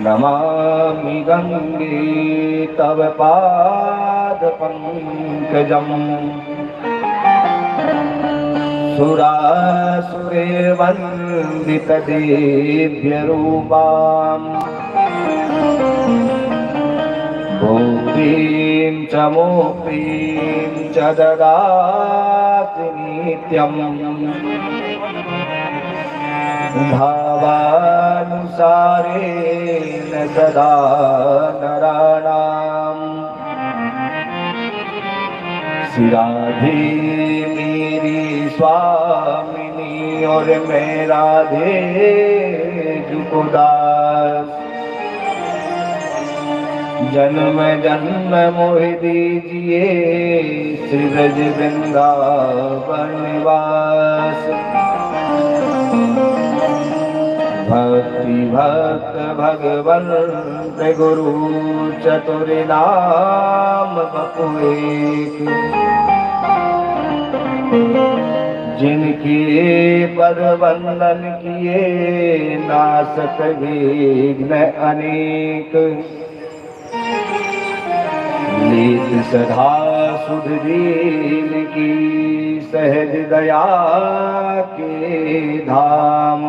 नमामि गंगे तव पाद पंकजम् सुरासुरवन्दित दिव्य रूपाम् भुक्तिं च मुक्तिं च ददाति नित्यम् भावानुसारेण सदा नराणाम् श्री राधे मेरी स्वामिनी और मैं राधे जुगदास जन्म जन्म मोह दीजिए श्री ब्रज वृंदावन निवास भक्ति भक्त भगवंत गुरु चतुर नाम बपु एक जिनके पद वंदन किए नासत विघ्न अनेक नीत सदा सुध दीन की सहज दया के धाम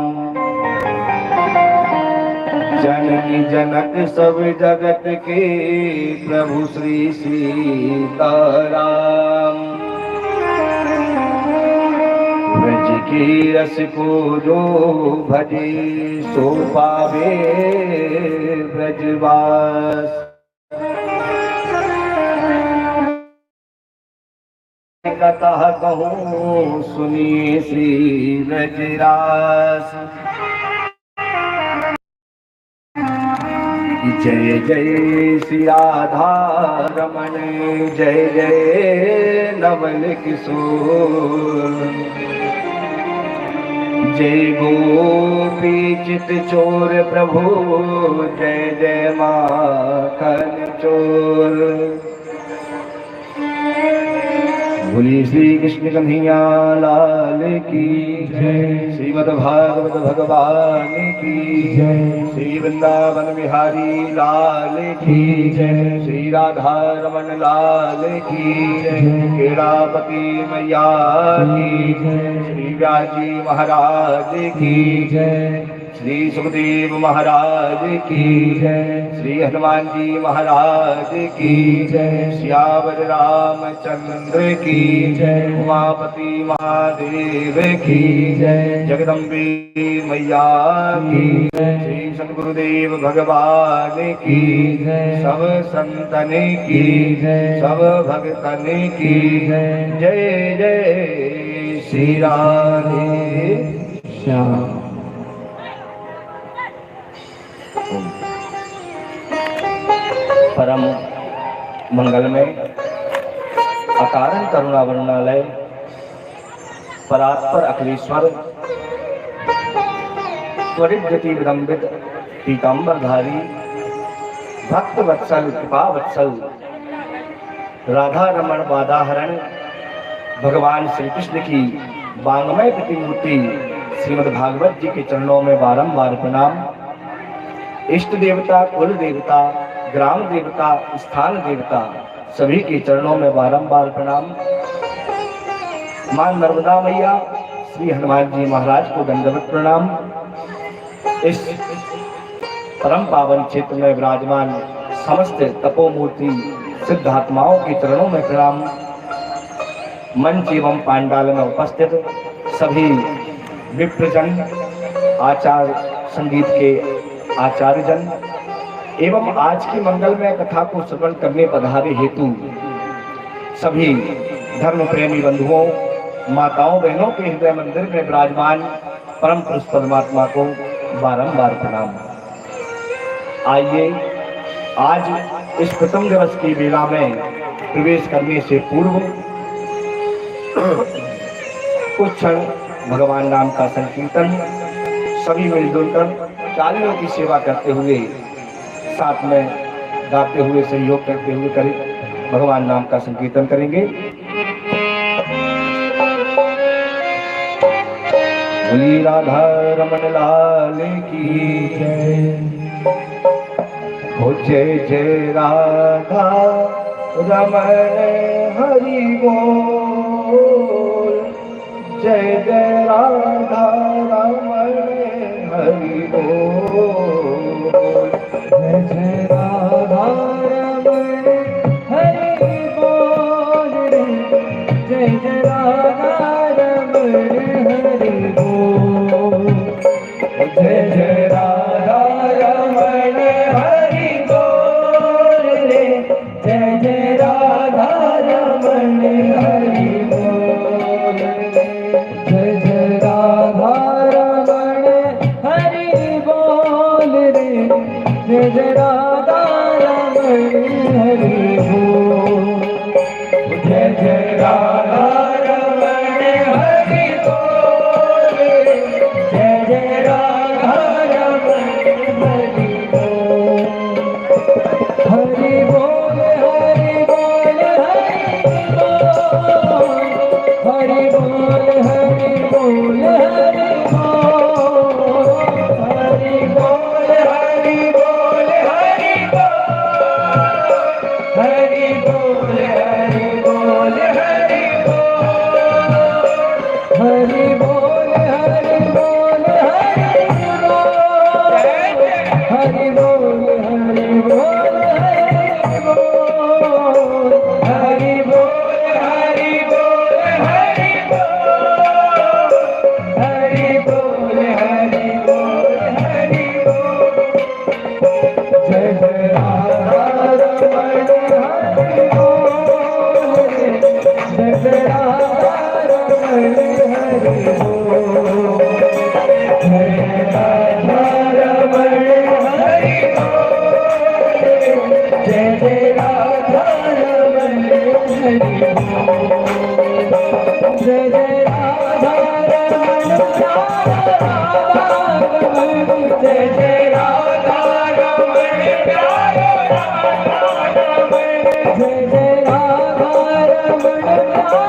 जननी जनक सब जगत के प्रभु श्री सीताराम ब्रज की रस को जो भजे सो पावे ब्रजवास कथा कहूँ सुनिए श्री ब्रजरास जय जय श्री राधा रमण जय जय नवल किशोर जय गोपी चित चोर प्रभु जय जय माखन चोर बोलिए श्री कृष्ण कन्हैया लाल की जय श्रीमद् भागवत भगवान की जय श्री वृंदावन बिहारी लाल की जय श्री राधा रमन लाल की जय केरापति मैया की जय श्री व्यासी महाराज की जय श्री सुखदेव महाराज की जय श्री हनुमान जी महाराज की जय श्यावर रामचंद्र की जय उमापति महादेव की जय जगदम्बे मैया की जय श्री सद्गुरुदेव भगवान की जय सब संतन की जय सब भक्तन की जय जय जय श्री राधे श्याम। परम मंगलमय अकारण करुणा वरुणालय परात्पर अखिलेश्वर त्वरित गति विलंबित पीताम्बरधारी भक्त वत्सल कृपा वत्सल राधा रमण वादाहरण भगवान श्री कृष्ण की वांगमय प्रतिमूर्ति श्रीमद् भागवत जी के चरणों में बारंबार प्रणाम। इष्ट देवता कुल देवता ग्राम देवता स्थान देवता सभी के चरणों में बारंबार प्रणाम। मां नर्मदा मैया श्री हनुमान जी महाराज को दंडवत प्रणाम। इस परम पावन क्षेत्र में विराजमान समस्त तपोमूर्ति सिद्धात्माओं के चरणों में प्रणाम। मंच एवं पांडाल में उपस्थित सभी विप्रजन आचार्य संगीत के आचार्यजन एवं आज की मंगलमय कथा को श्रवण करने पधारे हेतु सभी धर्म प्रेमी बंधुओं माताओं बहनों के हृदय मंदिर में विराजमान परम पुरुष परमात्मा को बारंबार प्रणाम। आइए आज इस प्रथम दिवस की वेला में प्रवेश करने से पूर्व कुछ क्षण भगवान नाम का संकीर्तन सभी मिलजुल कर चालियों की सेवा करते हुए साथ में गाते हुए सहयोग करते हुए करें भगवान नाम का संकीर्तन करेंगे। बोली राधा रमन लाल की जय। हो जय जय राधा रमण हरि बोल, जय जय राधा रमण हरि बोल, जय जय राधा रमण हरि बोल रे, जय जय राधा रमण हरि बोल, जय जय राधा रमण हरि बोल रे, जय जय राधा रमण हरि बोल रे, जय जय राधा रमण हरि बोल रे, जय जय राधा रमण हरि बोल, जय जय राधा रमण हरि बोल रे, जय जय राधा रमण हरि बोल, हरि बोल हरि बोल हरि बोल, हरि बोल हरि बोल, हरि बोल हरि बोल, हरि बोल हरि बोल, हरि बोल हरि बोल, हरि बोल हरि बोल, हरि बोल हरि बोल, हरि बोल हरि बोल, हरि बोल, जय जय राधा रमण हरि बोल, जय जय राधा रमण हरि बोल, जय राधा रमण हरि बोल, जय जय राधा रमण हरि बोल, जय जय राधा रमण प्यारा रमण, जय जय राधा रमण प्यारा राधा रमण, जय जय राधा रमण प्यारा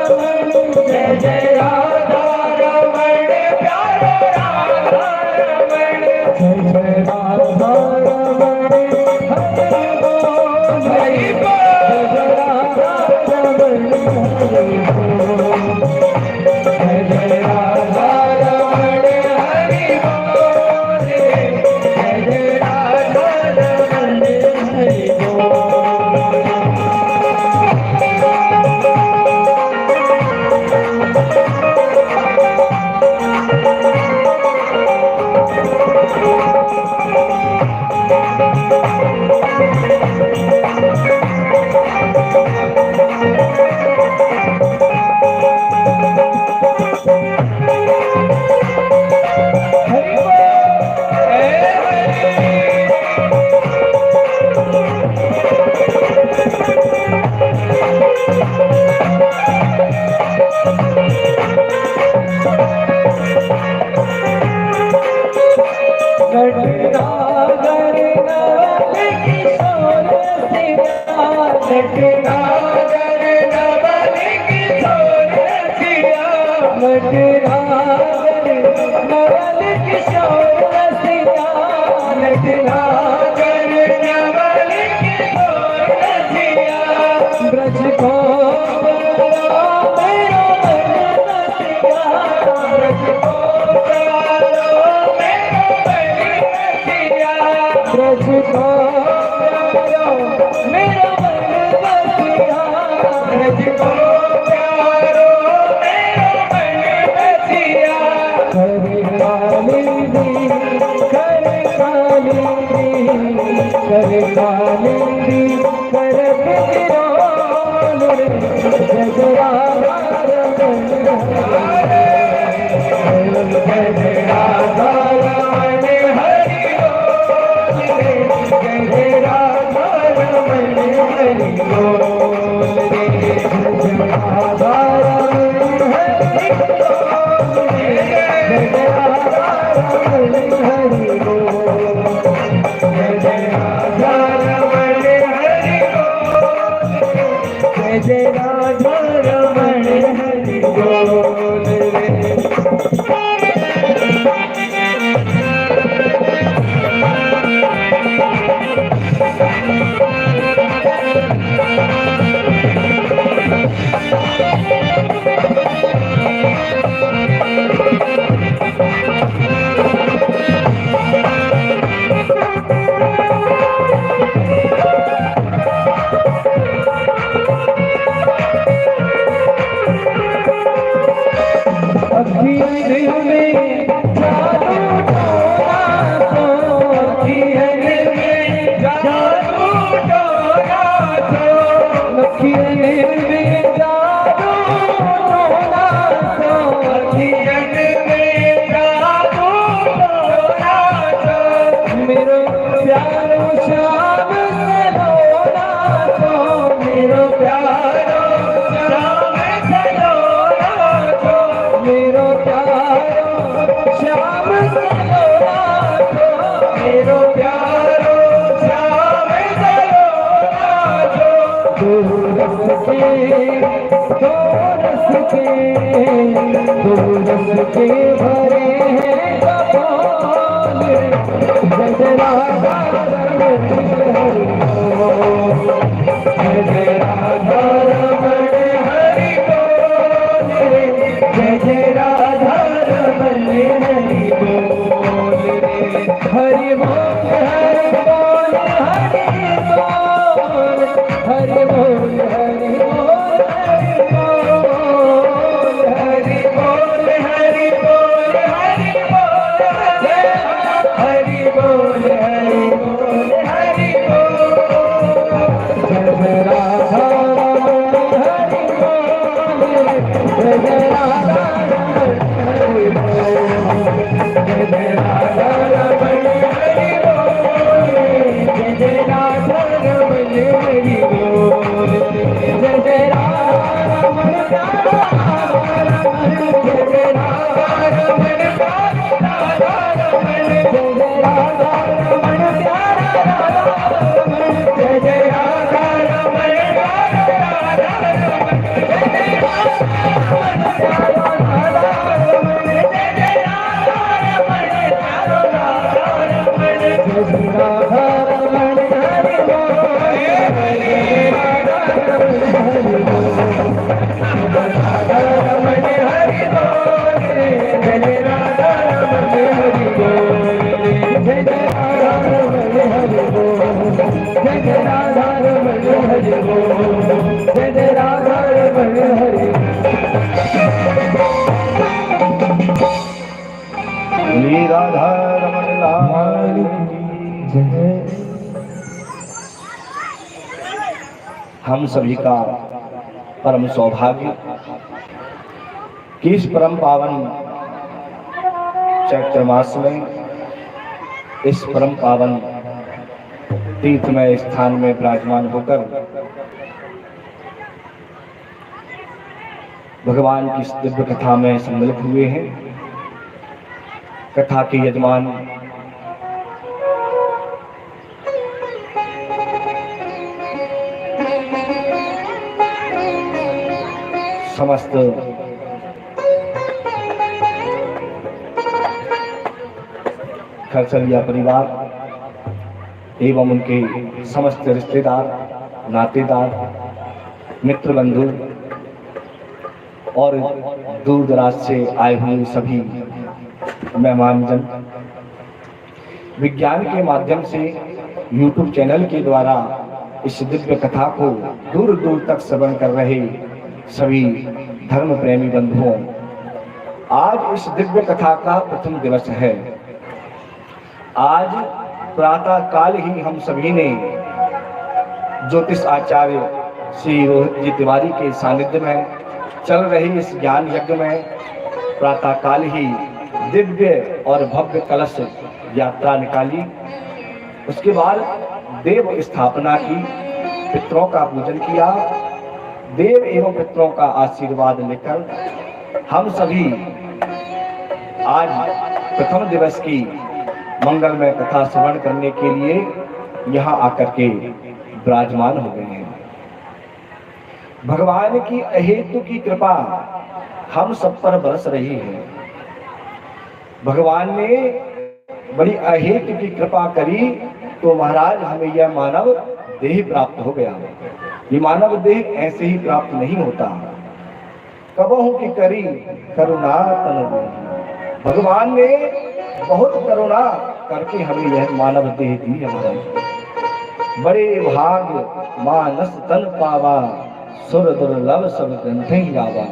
रमण, जय जय राधा रमण प्यारा राधा रमण, जय जय राधा रमण हरि बोल, हरि बोल, जय जय राधा रमण हरि बोल, जय जय राधा रमण हरि बोल, जय जय राधा रमण हरि बोल, हरि बोल, नटनागर नवल किशोर सिया, नटनागर नवल किशोर सिया, नटनागर नवल किशोर सिया, नटनागर नवल किशोर सिया, ब्रज को मेरो मन बसिया, ब्रज को प्यारो मेरो बलि बसिया, ब्रज को मेरो मन बसिया, ब्रज को प्यारो मेरो बलि बसिया, करे कालिंदी, करे कालिंदी, करे कालिंदी, करे बिरोल रे, जय जय राधा रमण हरि बोल, जय जय राधा रमण हरि बोल, जय जय राधा रमण हरि बोल, जय जय राधा रमण हरि बोल, जय जय राधा रमण हरि बोल, जय जय राधा रमण हरि बोल, जय जय राधा रमण हरि बोल रे। राधा रमण हरि बोल, जय जय राधा रमण हरि बोल रे, जय जय राधा रमण हरि बोल रे, हरि बोल हरि बोल हरि बोल, हरि बोल हरि बोल हरि बोल, हरि बोल हरि बोल हरि बोल, हरि बोल हरि बोल हरि बोल, जय राधा रमण हरि बोल, जय राधा रमण हरि बोल, जय राधा रमण हरि बोल, जय राधा रमण हरि बोल, जय राधा रमण प्यारा रमण, जय राधा रमण प्यारा रमण, जय राधा रमण प्यारा रमण, जय राधा रमण प्यारा रमण, जय राधा रमण श्री राधा रमण लाल की जय। हम सभी का परम सौभाग्य कि इस परम पावन चैत्र मास में इस परम पावन तीर्थमय स्थान में विराजमान होकर भगवान की इस दिव्य कथा में सम्मिलित हुए हैं। कथा के यजमान समस्त खरसलिया परिवार एवं उनके समस्त रिश्तेदार, नातेदार, मित्र बंधु और दूर दराज से आए हुए सभी मेहमानजन, विज्ञान के माध्यम से YouTube चैनल के द्वारा इस दिव्य कथा को दूर दूर तक श्रवण कर रहे सभी धर्म प्रेमी बंधुओं, आज इस दिव्य कथा का प्रथम दिवस है। आज प्रातः काल ही हम सभी ने ज्योतिष आचार्य श्री रोहित जी तिवारी के सानिध्य में चल रहे इस ज्ञान यज्ञ में प्रातः काल ही दिव्य और भव्य कलश यात्रा निकाली। उसके बाद देव स्थापना की, पितरों का पूजन किया। देव एवं पितरों का आशीर्वाद लेकर हम सभी आज प्रथम दिवस की मंगलमय कथा श्रवण करने के लिए यहाँ आकर के विराजमान हो गए हैं। भगवान की अहेतु की कृपा हम सब पर बरस रही है। भगवान ने बड़ी अहेतु की कृपा करी तो महाराज हमें यह मानव देह प्राप्त हो गया। ये मानव देह ऐसे ही प्राप्त नहीं होता। कबहू की करी करुणा तन, भगवान ने बहुत करुणा करके हमें यह मानव देह दी है। बड़े भाग मानस तन पावा, सुर दुर्लभ सब ग्रंथ गावा।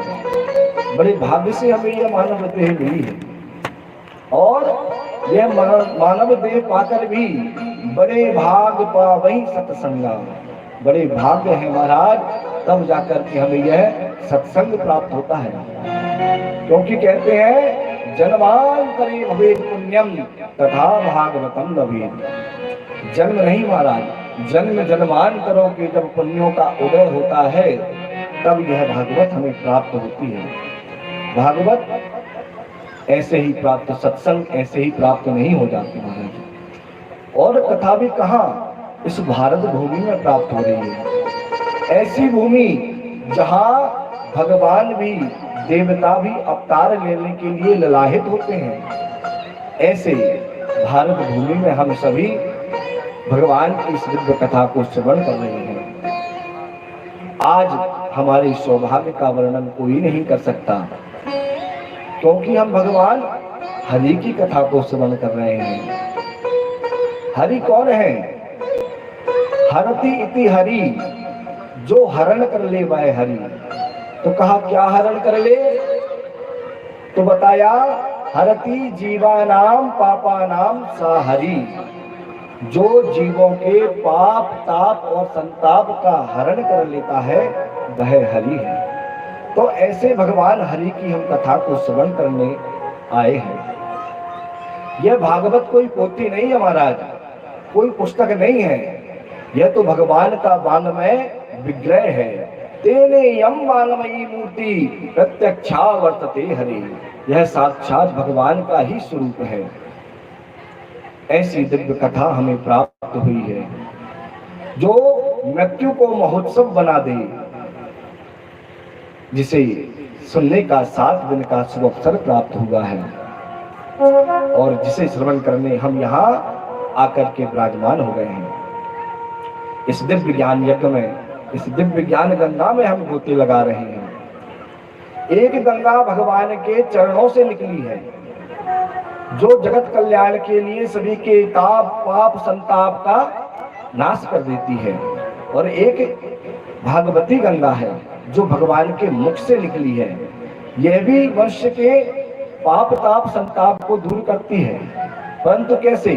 बड़े भाग्य से हमें यह मानव देह मिली है और यह मानव देह पाकर भी बड़े भाग पावई सत्संगा। बड़े भाग्य है महाराज, तब जाकर के हमें यह सत्संग प्राप्त होता है। क्योंकि कहते हैं जन्मांतरे भवेत् पुण्यम तथा भागवतम लभेत्। जन्म नहीं महाराज, जन्म जन्मांतरों के जब पुण्यों का उदय होता है तब यह भागवत हमें प्राप्त होती है। भागवत ऐसे ही प्राप्त, सत्संग ऐसे ही प्राप्त नहीं हो जाती महाराज। और कथा भी कहाँ, इस भारत भूमि में प्राप्त हो रही है। ऐसी भूमि जहाँ भगवान भी, देवता भी अवतार लेने के लिए ललाहित होते हैं। ऐसे भारत भूमि में हम सभी भगवान की इस दिव्य कथा को श्रवण कर रहे हैं। आज हमारे सौभाग्य का वर्णन कोई नहीं कर सकता, क्योंकि हम भगवान हरि की कथा को श्रवण कर रहे हैं। हरि कौन है? हरति इति हरि, जो हरण कर ले वह हरि। तो कहा क्या हरण कर ले? तो बताया हरति जीवानाम पापानाम सा हरि, जो जीवों के पाप ताप और संताप का हरण कर लेता है वह हरि है। तो ऐसे भगवान हरि की हम कथा को श्रवण करने आए हैं। यह भागवत कोई पोथी नहीं है महाराज, कोई पुस्तक नहीं है, यह तो भगवान का वाङ्मय विग्रह है। तेने यम वाङ्मयी मूर्ति प्रत्यक्षा वर्तते हरि, यह साक्षात भगवान का ही स्वरूप है। ऐसी दिव्य कथा हमें प्राप्त हुई है, जो मृत्यु को महोत्सव बना दे, जिसे सुनने का 7 दिन का शुभ अवसर प्राप्त हुआ है, और जिसे श्रवण करने हम यहाँ आकर के विराजमान हो गए हैं। इस दिव्य ज्ञान यज्ञ में, इस दिव्य ज्ञान गंगा में हम गोते लगा रहे हैं। एक गंगा भगवान के चरणों से निकली है, जो जगत कल्याण के लिए सभी के ताप पाप संताप का नाश कर देती है, और एक भागवती गंगा है जो भगवान के मुख से निकली है। यह भी मनुष्य के पाप ताप संताप को दूर करती है, परंतु कैसे?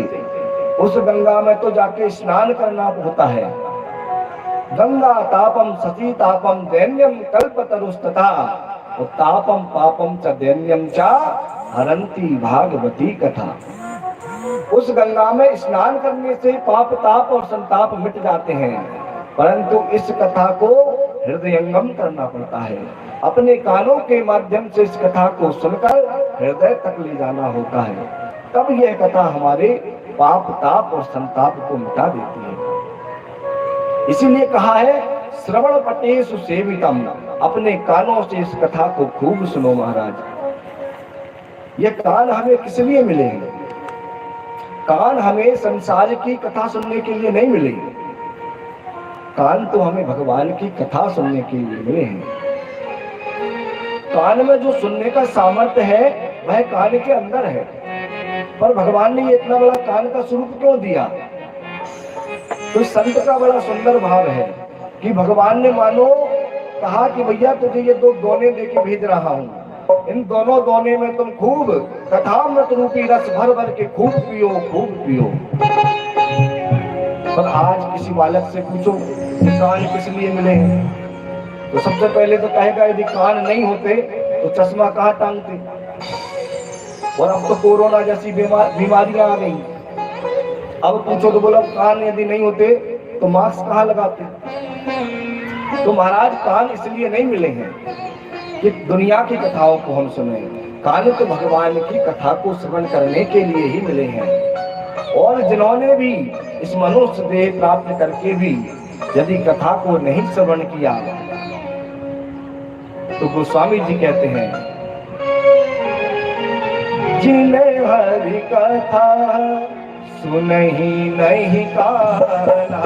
उस गंगा में तो जाके स्नान करना होता है। गंगा तापम सती तापम दैन्यम कल्पतरुस्तथा तापम पापम च दैन्यम च हरंती भागवती कथा। उस गंगा में स्नान करने से पाप ताप और संताप मिट जाते हैं, परंतु इस कथा को हृदयंगम करना पड़ता है। अपने कानों के माध्यम से इस कथा को सुनकर हृदय तक ले जाना होता है, तब यह कथा हमारे पाप ताप और संताप को मिटा देती है। इसीलिए कहा है श्रवण पटेषु सेवितम, अपने कानों से इस कथा को खूब सुनो महाराज। ये कान हमें किस लिए मिले हैं? कान हमें संसार की कथा सुनने के लिए नहीं मिले, कान तो हमें भगवान की कथा सुनने के लिए मिले हैं। कान में जो सुनने का सामर्थ्य है वह कान के अंदर है, पर भगवान ने ये इतना बड़ा कान का स्वरूप क्यों दिया? तो संत का बड़ा सुंदर भाव है कि भगवान ने मानो कहा कि भैया तुझे ये 2 दोने देके भेज रहा हूँ, इन दोनों दोने में तुम खूब कथामृत रूपी रस भर भर के खूब पियो, खूब पियो। पर आज किसी बालक से पूछो कि कान किस लिए मिले हैं, तो सबसे पहले तो कहेगा यदि कान नहीं होते तो चश्मा कहाँ टांगते, और अब तो कोरोना जैसी बीमारियां आ गई। अब पूछो तो बोला कान यदि नहीं होते तो मास्क कहाँ लगाते। तो महाराज कान इसलिए नहीं मिले हैं कि दुनिया की कथाओं को हम सुने, कान तो भगवान की कथा को श्रवण करने के लिए ही मिले हैं। और जिन्होंने भी इस मनुष्य देह प्राप्त करके भी यदि कथा को नहीं श्रवण किया, तो गोस्वामी जी कहते हैं जिन्हें हरि कथा सुनहि नहीं काना,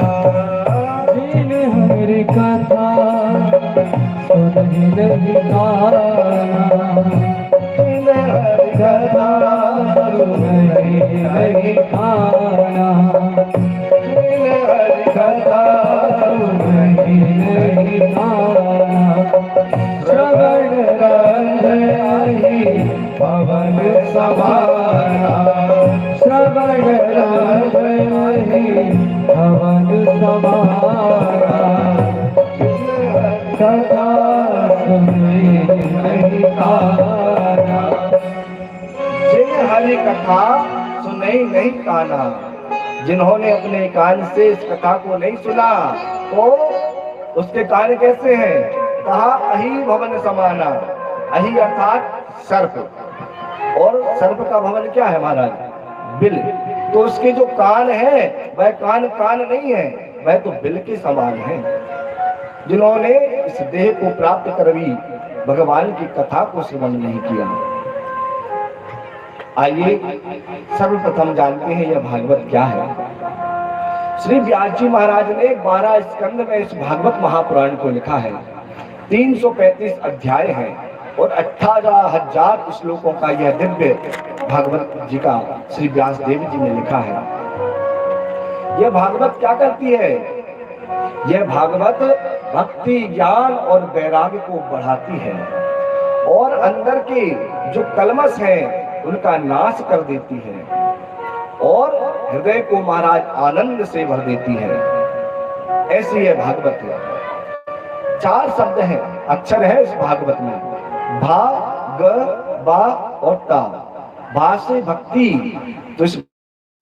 जिन्हें हरि कथा सुनहि नहीं काना, जिन्हें हरि कथा सुनहि नहीं काना, जिन्हें हरि कथा सुनहि नहीं काना, श्रवण रही पवन समाना, श्रवण रही पवन समाना, कथा सुनहि नहीं काना। जिन्हें हरि कथा सुनहि नहीं काना, जिन्होंने अपने कान से इस कथा को नहीं सुना तो उसके कान कैसे हैं? कहा अहि भवन समाना, अहि अर्थात सर्प, और सर्प का भवन क्या है महाराज? बिल। तो उसके जो कान है वह कान नहीं है, वह तो बिल के समान है। जिन्होंने इस देह को प्राप्त कर भी भगवान की कथा को श्रवण नहीं किया। आइए सर्वप्रथम जानते हैं यह भागवत क्या है। श्री व्यास जी महाराज ने 12 स्कंद में इस भागवत महापुराण को लिखा है। 335 अध्याय हैं और 18,000 श्लोकों का यह दिव्य भागवत जी का श्री व्यास देव जी ने लिखा है। यह भागवत क्या करती है? यह भागवत भक्ति, ज्ञान और वैराग्य को बढ़ाती है और अंदर के जो कलमश हैं उनका नाश कर देती है और हृदय को महाराज आनंद से भर देती है। ऐसी यह भागवत है। 4 शब्द हैं, अक्षर है इस भागवत में, भा, ग, बा और ता। भा से भक्ति, तो इस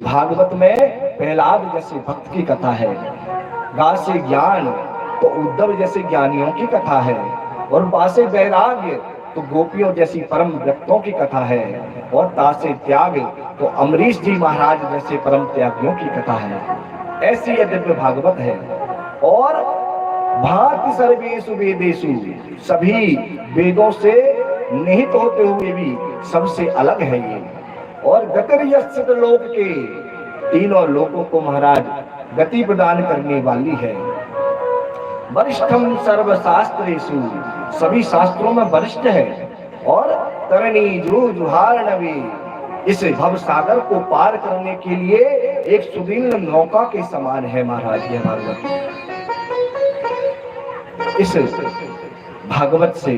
भागवत में प्रहलाद जैसे भक्त की कथा है। गा से ज्ञान, तो उद्धव जैसे ज्ञानियों की कथा है। और बा से वैराग्य, तो गोपियों जैसी परम व्यक्तों की कथा है। और ता से त्याग, तो अमरीश जी महाराज जैसे परम त्यागियों की कथा है। ऐसी यह दिव्य भागवत है। और भांति सर्वेषु वेदेषु, सभी वेदों से निहित होते हुए भी सबसे अलग है ये। और गतिर्यश्चित लोक के, तीनों लोकों को महाराज गति प्रदान करने वाली है। वरिष्ठम सर्वशास्त्रेषु, सभी शास्त्रों में वरिष्ठ है। और तरणी जुहार्णवे, इस भव सागर को पार करने के लिए एक सुदीर्ण नौका के समान है महाराज यह भागवत। इस भागवत से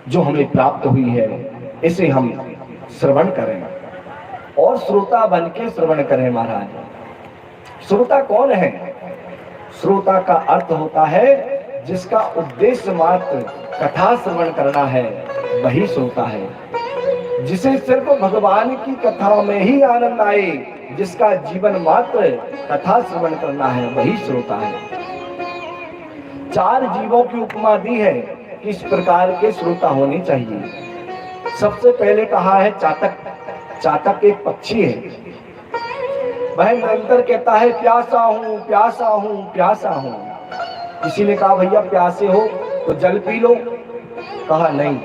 जो हमें प्राप्त हुई है इसे हम श्रवण करें और श्रोता बन के श्रवण करें महाराज। श्रोता कौन है? श्रोता का अर्थ होता है जिसका उद्देश्य मात्र कथा श्रवण करना है, वही श्रोता है। जिसे सिर्फ भगवान की कथाओं में ही आनंद आए, जिसका जीवन मात्र कथा श्रवण करना है, वही श्रोता है। 4 जीवों की उपमा दी है कि इस प्रकार के श्रोता होने चाहिए। सबसे पहले कहा है चातक। चातक एक पक्षी है। वह निरंतर कहता है प्यासा हूं, प्यासा हूं, प्यासा हूं। किसी ने कहा भैया प्यासे हो तो जल पी लो। कहा नहीं,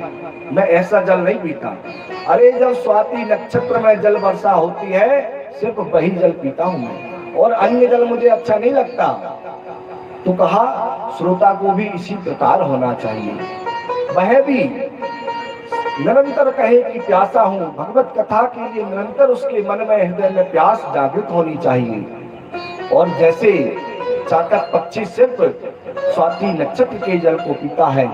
मैं ऐसा जल नहीं पीता। अरे जब स्वाति नक्षत्र में जल वर्षा होती है सिर्फ वही जल पीता हूं मैं, और अन्य जल मुझे अच्छा नहीं लगता। तो कहा श्रोता को भी इसी प्रकार होना चाहिए। वह भी निरंतर कहे कि प्यासा हूं, भगवत कथा के लिए निरंतर उसके मन में, हृदय में प्यास जागृत होनी चाहिए। और जैसे चातक पक्षी सिर्फ स्वाति नक्षत्र के जल को पीता है,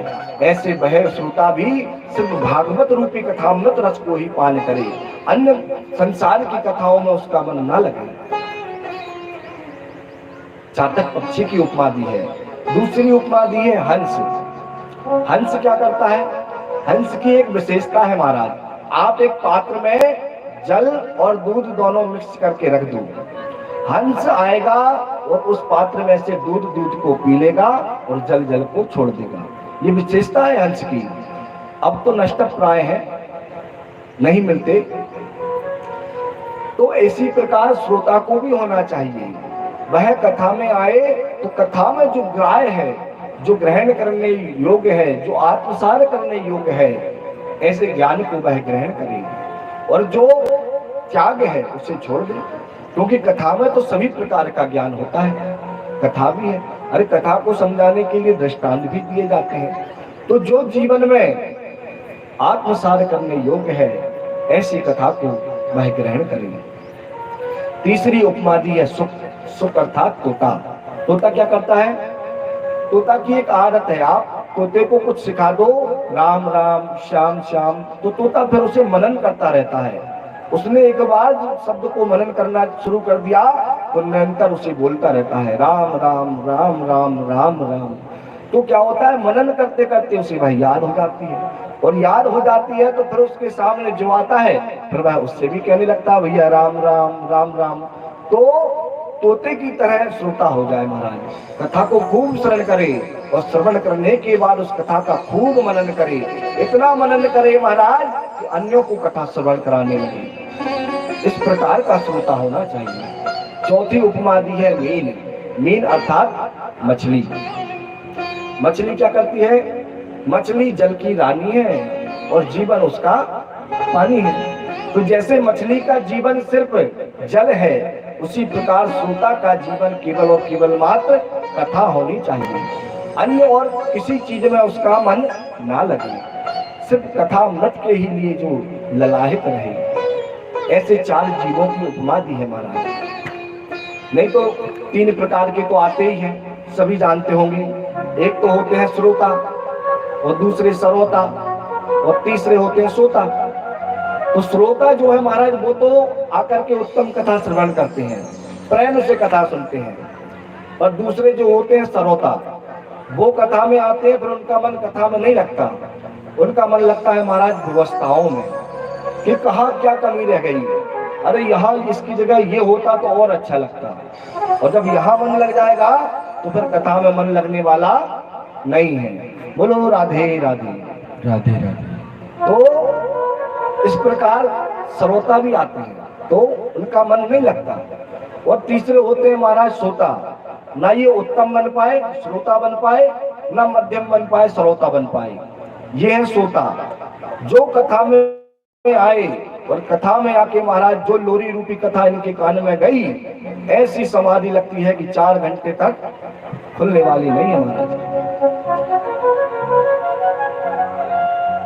ऐसे वह श्रोता भी सिर्फ भागवत रूपी कथामृत रस को ही पान करे, अन्य संसार की कथाओं में उसका मन न लगे। चातक पक्षी की उपमा दी है। दूसरी उपमा दी है हंस। हंस क्या करता है? हंस की एक विशेषता है महाराज, आप एक पात्र में जल और दूध दोनों मिक्स करके रख दो, हंस आएगा और उस पात्र में से दूध को पी लेगा और जल को छोड़ देगा। ये विशेषता है हंस की। अब तो नष्ट प्राय है, नहीं मिलते। तो इसी प्रकार श्रोता को भी होना चाहिए। वह कथा में आए तो कथा में जो ग्राह्य है, जो ग्रहण करने योग्य है, जो आत्मसार करने योग्य है, ऐसे ज्ञान को वह ग्रहण करे। और जो त्याग है उसे छोड़ दे, क्योंकि कथा में तो सभी प्रकार का ज्ञान होता है। कथा भी है, अरे कथा को समझाने के लिए दृष्टांत भी दिए जाते हैं। तो जो जीवन में आत्मसार करने योग्य है ऐसी कथा को वह ग्रहण करें। तीसरी उपमा दी है सुख। सुख अर्थात तोता। तोता क्या करता है? तोता की एक आदत है, आप तोते को कुछ सिखा दो, राम राम श्याम श्याम, तो तोता फिर उसे मनन करता रहता है। उसने एक बार शब्द को मनन करना शुरू कर दिया तो निरंतर उसे बोलता रहता है राम राम राम राम राम राम। तो क्या होता है, मनन करते करते उसे वह याद हो जाती है, और याद हो जाती है तो फिर उसके सामने जो आता है फिर वह उससे भी कहने लगता है भैया राम राम राम राम। तो तोते की तरह श्रोता हो जाए महाराज। कथा को खूब श्रवण करे और श्रवण करने के बाद उस कथा का खूब मनन करे। इतना मनन करे महाराज कि अन्यों को कथा श्रवण कराने लगे। इस प्रकार का श्रोता होना चाहिए। चौथी उपमा दी है मीन। मीन अर्थात मछली। मछली क्या करती है? मछली जल की रानी है और जीवन उसका पानी है। तो जैसे मछली का जीवन सिर्फ जल है, उसी प्रकार श्रोता का जीवन केवल और केवल मात्र कथा होनी चाहिए। अन्य और किसी चीज में उसका मन ना लगे, सिर्फ कथा अमृत के ही लिए जो ललाहित रहे। ऐसे 4 जीवों की उपमा दी है महाराज। नहीं तो 3 प्रकार के तो आते ही हैं, सभी जानते होंगे। एक तो होते हैं श्रोता, और दूसरे सरोता, और तीसरे होते हैं सोता। तो श्रोता जो है महाराज, वो तो आकर के उत्तम कथा श्रवण करते हैं, प्रेम से कथा सुनते हैं। और दूसरे जो होते हैं सरोता, वो कथा में आते हैं, फिर उनका मन कथा में नहीं लगता। उनका मन लगता है महाराज व्यवस्थाओं में, कि कहाँ क्या कमी रह गई, अरे यहाँ इसकी जगह ये होता तो और अच्छा लगता। और जब यहाँ मन लग जाएगा तो फिर कथा में मन लगने वाला नहीं है। बोलो राधे राधे राधे राधे। तो इस प्रकार श्रोता भी आते हैं, तो उनका मन नहीं लगता। और तीसरे होते हैं महाराज सोता, ना ये उत्तम बन पाए श्रोता बन पाए, ना मध्यम बन पाए श्रोता बन पाए। ये है सोता, जो कथा में आए और कथा में आके महाराज जो लोरी रूपी कथा इनके कान में गई, ऐसी समाधि लगती है कि 4 घंटे तक खुलने वाली नहीं है महाराज।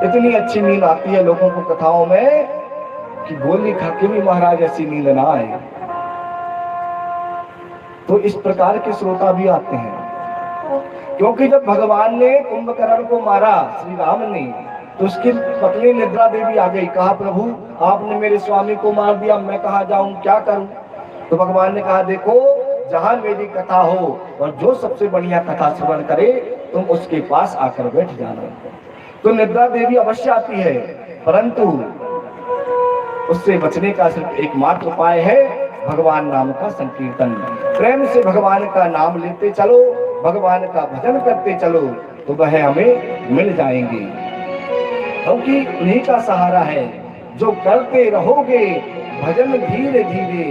इतनी अच्छी नींद आती है लोगों को कथाओं में कि गोली खा के भी महाराज ऐसी नींद ना आए। तो इस प्रकार के श्रोता भी आते हैं, क्योंकि जब भगवान ने कुंभकर्ण को मारा श्री राम ने, तो उसकी पत्नी निद्रा देवी आ गई। कहा प्रभु आपने मेरे स्वामी को मार दिया, मैं कहाँ जाऊं, क्या करूं? तो भगवान ने कहा देखो, जहां मेरी कथा हो और जो सबसे बढ़िया कथा श्रवण करे, तुम उसके पास आकर बैठ जाना। तो निद्रा देवी अवश्य आती है, परंतु उससे बचने का सिर्फ एकमात्र उपाय है भगवान नाम का संकीर्तन। प्रेम से भगवान का नाम लेते चलो, भगवान का भजन करते चलो, तो वह हमें मिल जाएंगे। क्योंकि उन्हीं का सहारा है। जो करते रहोगे भजन धीरे धीरे,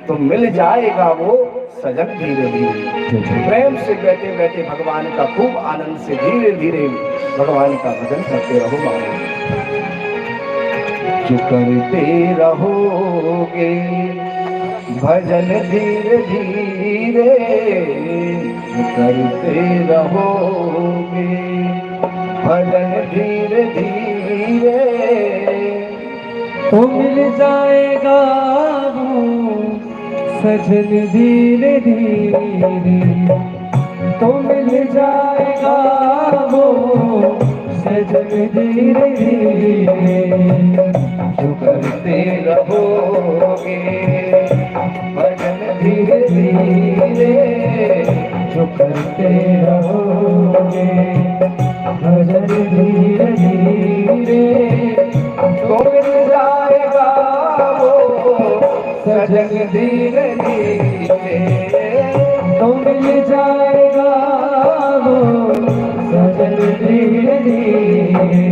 तो मिल जाएगा वो सजन धीरे धीरे। प्रेम से बैठे बैठे भगवान का खूब आनंद से धीरे धीरे भगवान का भजन करते रहो। जो करते रहोगे भजन धीरे धीरे, करते रहोगे भजन धीरे धीरे, तो मिल जाएगा वो सजन धीरे धीरे, तो मिल जाएगा वो सजन धीरे धीरे। जो करते रहोगे भजन धीरे धीरे, जो करते रहोगे भजन धीरे धीरे, तो मिल जाएगा वो सजन धीरे धीरे, तो मिल जाएगा वो सजन धीरे धीरे।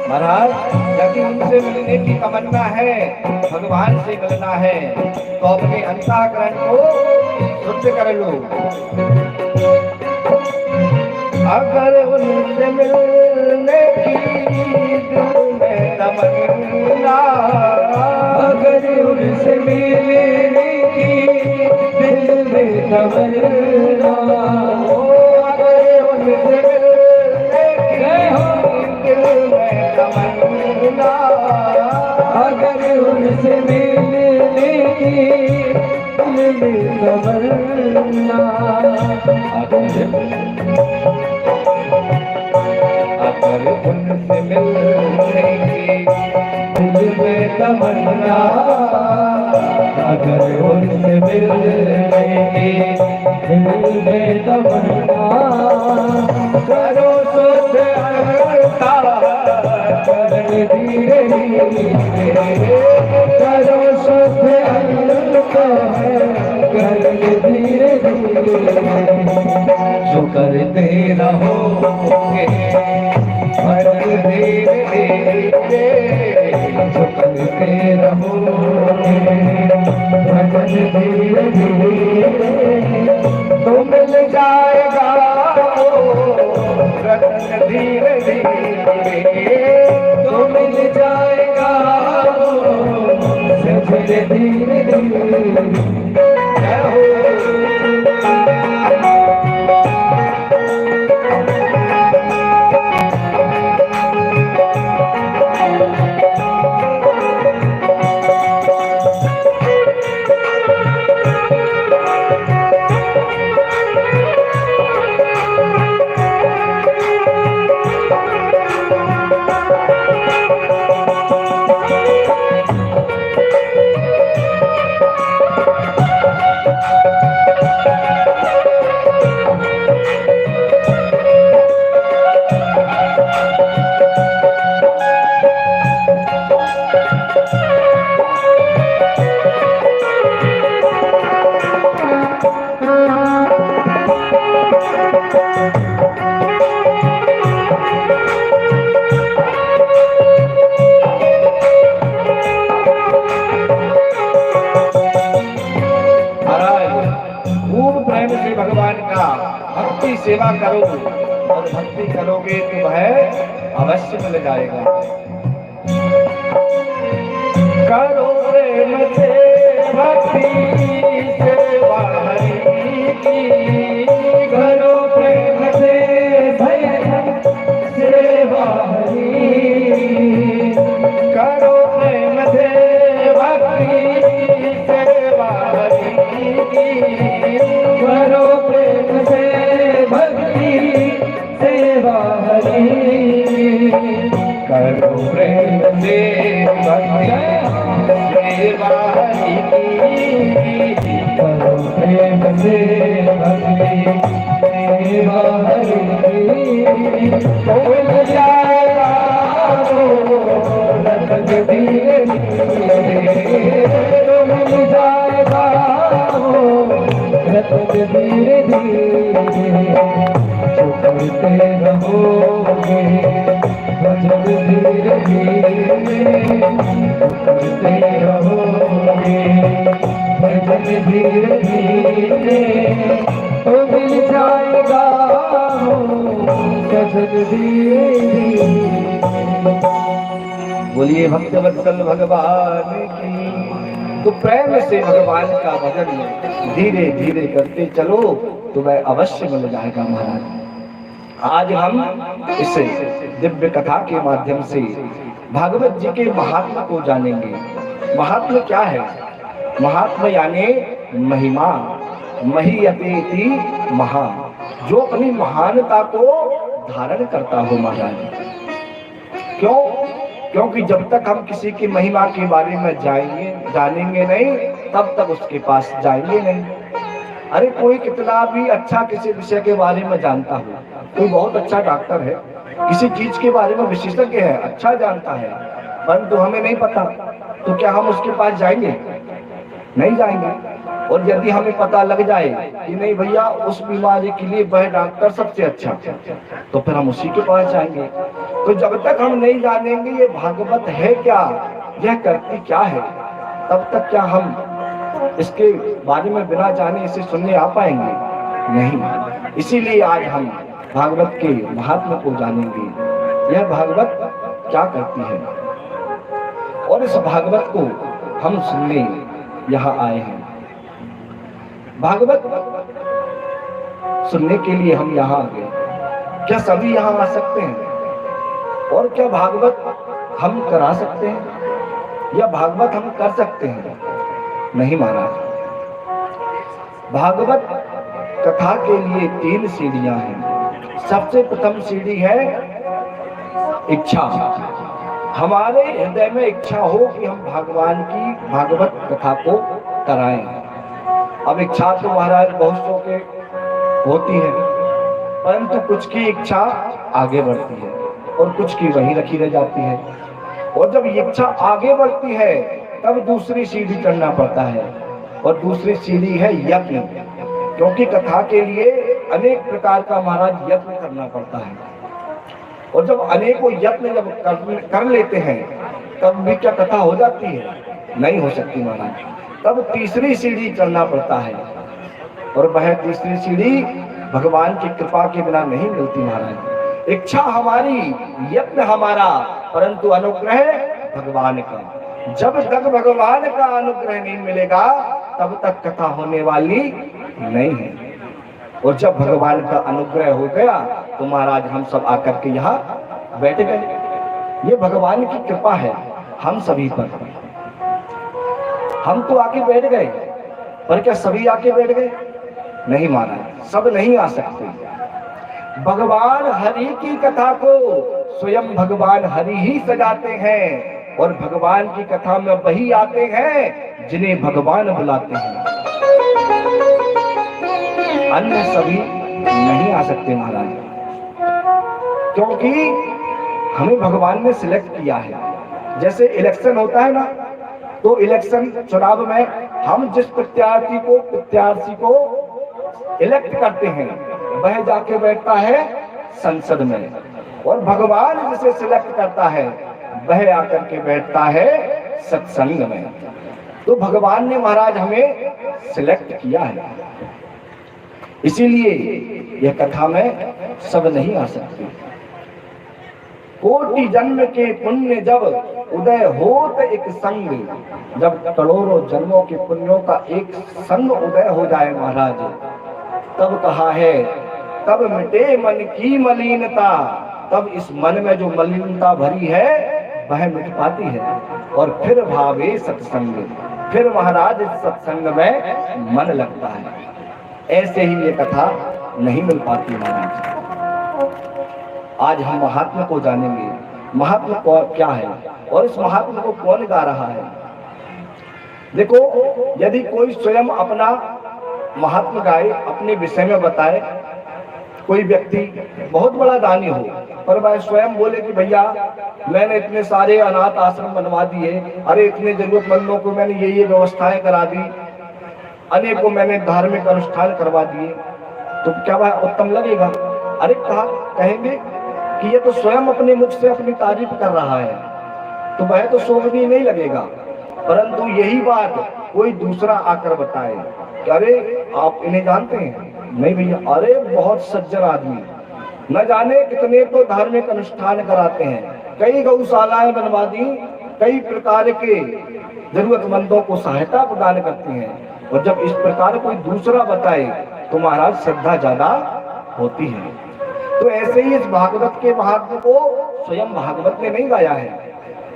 महाराज यदि उनसे मिलने की तमन्ना है, भगवान से मिलना है, तो अपने अंतःकरण को शुद्ध कर लो। अगर उनसे मिलने की दिल में तमन्ना, अगर उनसे मिलने की दिल में तमन्ना, अगर उनसे मिलने की दिल में तमन्ना, अगर उनसे मिलने की दिल में तमन्ना। अगर उनसे मिलने की दिल में तमन्ना, अगर उनसे मिलने की दिल में तमन्ना, करो सोच हल्का करन धीरे धीरे, करो सोच हल्का करन धीरे धीरे, जो करते रहोगे भजन धीरे धीरे, जो करते रहोगे भजन धीरे धीरे, तो मिल जाएगा रतन धीरे धीरे, तो मिल जाएगा सजन धीरे धीरे। जय हो। भगवान का भक्ति सेवा करो और भक्ति करोगे तो वह अवश्य मिल जाएगा। करो प्रेम से भक्ति सेवा हरि की, करो प्रेम से सेवा हरि, करो प्रेम से भक्ति सेवा हरि की, करो प्रेम से भक्ति सेवा हरि, करो प्रेम से भक्ति सेवा हरि की, करो प्रेम से भक्ति सेवा हरि, तो मिल जाएगा रतन धीरे धीरे, तो मिल जाएगा रतन धीरे धीरे, जो करते रहोगे भजन धीरे धीरे, जो करते रहोगे भजन धीरे धीरे, तो मिल जाएगा भजन धीरे धीरे। बोलिए भक्तवत्सल भगवान की। तो प्रेम से भगवान का भजन धीरे धीरे करते चलो तो वह अवश्य मिल जाएगा महाराज। आज हम इस दिव्य कथा के माध्यम से भागवत जी के महात्मा को जानेंगे। महात्मा क्या है? महात्मा यानी महिमा, महीयतेति महा, जो अपनी महानता को धारण करता हो महाराज। क्यों? क्योंकि जब तक हम किसी की महिमा के बारे में जानेंगे नहीं, तब तक उसके पास जाएंगे नहीं। अरे कोई कितना भी अच्छा किसी विषय के बारे में जानता हो, कोई बहुत अच्छा डॉक्टर है, किसी चीज के बारे में विशेषज्ञ है, अच्छा जानता है, परंतु हमें नहीं पता, तो क्या हम उसके पास जाएंगे? नहीं जाएंगे। और यदि हमें पता लग जाए कि नहीं भैया उस बीमारी के लिए वह डॉक्टर सबसे अच्छा, तो फिर हम उसी के पास जाएंगे। तो जब तक हम नहीं जानेंगे ये भागवत है क्या, यह करती क्या है, तब तक क्या हम इसके बारे में बिना जाने इसे सुनने आ पाएंगे? नहीं। इसीलिए आज हम भागवत के महात्मा को जानेंगे। यह भागवत क्या करती है और इस भागवत को हम सुनने यहाँ आए हैं। भागवत सुनने के लिए हम यहाँ आ गए। क्या सभी यहाँ आ सकते हैं? और क्या भागवत हम करा सकते हैं या भागवत हम कर सकते हैं? नहीं महाराज। भागवत कथा के लिए 3 सीढ़ियां हैं। सबसे प्रथम सीढ़ी है इच्छा। हमारे हृदय में इच्छा हो कि हम भगवान की भागवत कथा को कराएं। अब इच्छा तो महाराज बहुत सौ के होती है, परंतु कुछ की इच्छा आगे बढ़ती है और कुछ की वहीं रखी रह जाती है। और जब इच्छा आगे बढ़ती है तब दूसरी सीढ़ी चढ़ना पड़ता है, और दूसरी सीढ़ी है यत्न। क्योंकि कथा के लिए अनेक प्रकार का महाराज यत्न करना पड़ता है, और जब अनेकों यत्न जब कर लेते हैं तब भी क्या कथा हो जाती है? नहीं हो सकती महाराज। तब तीसरी सीढ़ी चढ़ना पड़ता है, और वह तीसरी सीढ़ी भगवान की कृपा के बिना नहीं मिलती महाराज। इच्छा हमारी, यत्न हमारा, परंतु अनुग्रह भगवान का। जब तक भगवान का अनुग्रह नहीं मिलेगा तब तक कथा होने वाली नहीं है। और जब भगवान का अनुग्रह हो गया तो महाराज हम सब आकर के यहाँ बैठ गए। ये भगवान की कृपा है हम सभी पर। हम तो आके बैठ गए, पर क्या सभी आके बैठ गए? नहीं महाराज, सब नहीं आ सकते। भगवान हरि की कथा को स्वयं भगवान हरि ही सजाते हैं, और भगवान की कथा में वही आते हैं जिन्हें भगवान बुलाते हैं। अन्य सभी नहीं आ सकते महाराज, क्योंकि हमें भगवान ने सिलेक्ट किया है। जैसे इलेक्शन होता है ना, तो इलेक्शन चुनाव में हम जिस प्रत्याशी को इलेक्ट करते हैं वह जाके बैठता है संसद में, और भगवान जिसे सिलेक्ट करता है वह आकर के बैठता है सत्संग में। तो भगवान ने महाराज हमें सिलेक्ट किया है, इसीलिए यह कथा में सब नहीं आ सकती। कोटि जन्म के पुण्य जब उदय होत एक संग, जब करोड़ों जन्मों के पुण्यों का एक संग उदय हो जाए महाराज, तब कहा है तब मिटे मन की मलिनता। तब इस मन में जो मलिनता भरी है वह मिट पाती है, और फिर भावे सत्संग, फिर महाराज इस सत्संग में मन लगता है। ऐसे ही ये कथा नहीं मिल पाती महाराज। आज हम महात्मा को जानेंगे, महात्मा क्या है और इस महात्मा को कौन गा रहा है। देखो, यदि कोई स्वयं अपना महात्मा गाए, अपने विषय में बताए, कोई व्यक्ति बहुत बड़ा दानी हो पर वह स्वयं बोले कि भैया मैंने इतने सारे अनाथ आश्रम बनवा दिए, अरे इतने जरूरतमंदों को मैंने ये व्यवस्थाएं करा दी, अनेकों मैंने धार्मिक अनुष्ठान करवा दिए, तो क्या वह उत्तम लगेगा? अरे कहेंगे कि ये तो स्वयं अपने मुख से अपनी तारीफ कर रहा है, तो वह तो शोभनीय नहीं लगेगा। परंतु यही बात कोई दूसरा आकर बताए कि अरे आप इन्हें जानते हैं? नहीं भैया, अरे बहुत सज्जन आदमी, न जाने कितने तो धार्मिक अनुष्ठान कराते हैं, कई गौशालाएं बनवा दी, कई प्रकार के जरूरतमंदों को सहायता प्रदान करते हैं। और जब इस प्रकार कोई दूसरा बताए तो महाराज श्रद्धा ज्यादा होती है। तो ऐसे ही इस भागवत के महात्मा को स्वयं भागवत ने नहीं गाया है,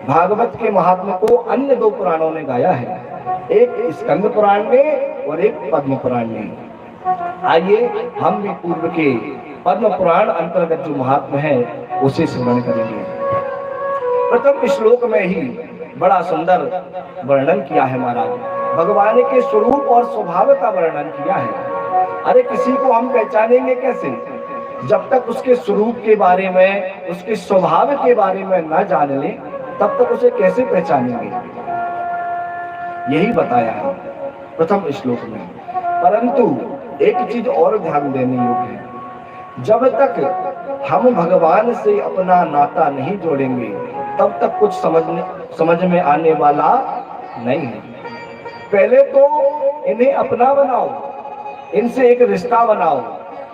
भागवत के महात्मा को अन्य 2 पुराणों ने गाया है, एक स्कंद पुराण ने और एक पद्म पुराण ने। आइए हम भी पूर्व के पद्म पुराण अंतर्गत जो महात्मा है उसे स्मरण करेंगे। प्रथम श्लोक में ही बड़ा सुंदर वर्णन किया है महाराज, भगवान के स्वरूप और स्वभाव का वर्णन किया है। अरे किसी को हम पहचानेंगे कैसे? जब तक उसके स्वरूप के बारे में, उसके स्वभाव के बारे में न जान ले तब तक उसे कैसे पहचानेंगे? यही बताया है प्रथम श्लोक में। परंतु एक चीज और ध्यान देने योग्य है, जब तक हम भगवान से अपना नाता नहीं जोड़ेंगे तब तक कुछ समझ में आने वाला नहीं है। पहले तो इन्हें अपना बनाओ, इनसे एक रिश्ता बनाओ,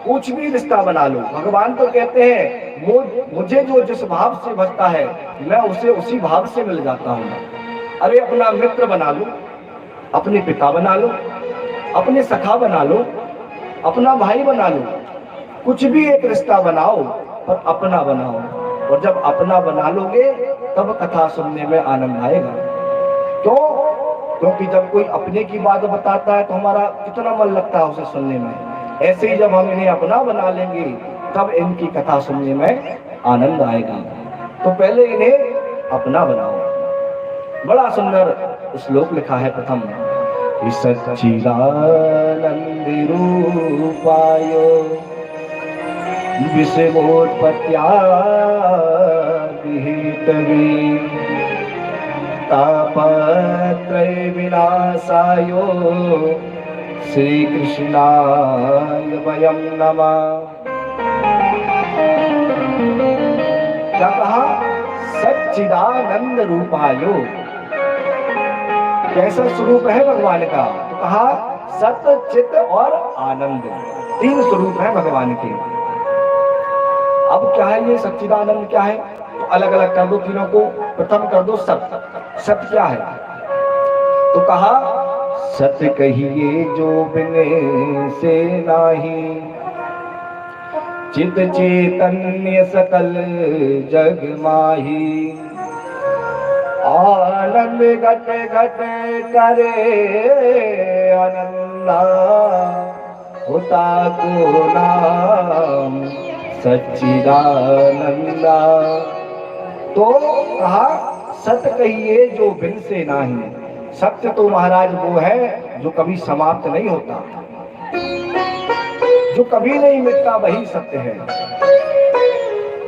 कुछ भी रिश्ता बना लो। भगवान तो कहते हैं मुझे जो जिस भाव से भजता है मैं उसे उसी भाव से मिल जाता हूँ। अरे अपना मित्र बना लो, अपने पिता बना लो, अपने सखा बना लो, अपना भाई बना लो, कुछ भी एक रिश्ता बनाओ पर अपना बनाओ। और जब अपना बना लोगे तब कथा सुनने में आनंद आएगा। तो क्योंकि जब कोई अपने की बात बताता है तो हमारा कितना मन लगता है उसे सुनने में। ऐसे ही जब हम इन्हें अपना बना लेंगे तब इनकी कथा सुनने में आनंद आएगा। तो पहले इन्हें अपना बनाओ। बड़ा सुंदर श्लोक लिखा है प्रथम, सच्चिदानंद रूपाय विश्वोत्पत्त्यादि हेतवे तापत्रय विनाशाय श्री कृष्णाय वयं नमः। क्या कहा? सच्चिदानंद रूपायो। कैसा स्वरूप है भगवान का? तो कहा सत्य, चित और आनंद, तीन स्वरूप है भगवान के। अब क्या है ये सच्चिदानंद? क्या है? तो अलग अलग कर दो तीनों को। प्रथम कर दो सत्य। सत्य क्या है? तो कहा सत्य कहिए जो बिने से नाही, चित चैतन्य सकल जग माही। आनंद घट घट करे आनंदा, होता को नाम सच्चिदानंदा। तो कहा सत्य कहिए जो बिन से नाही। सत्य तो महाराज वो है जो कभी समाप्त नहीं होता, जो कभी नहीं मिटता, वही सत्य है।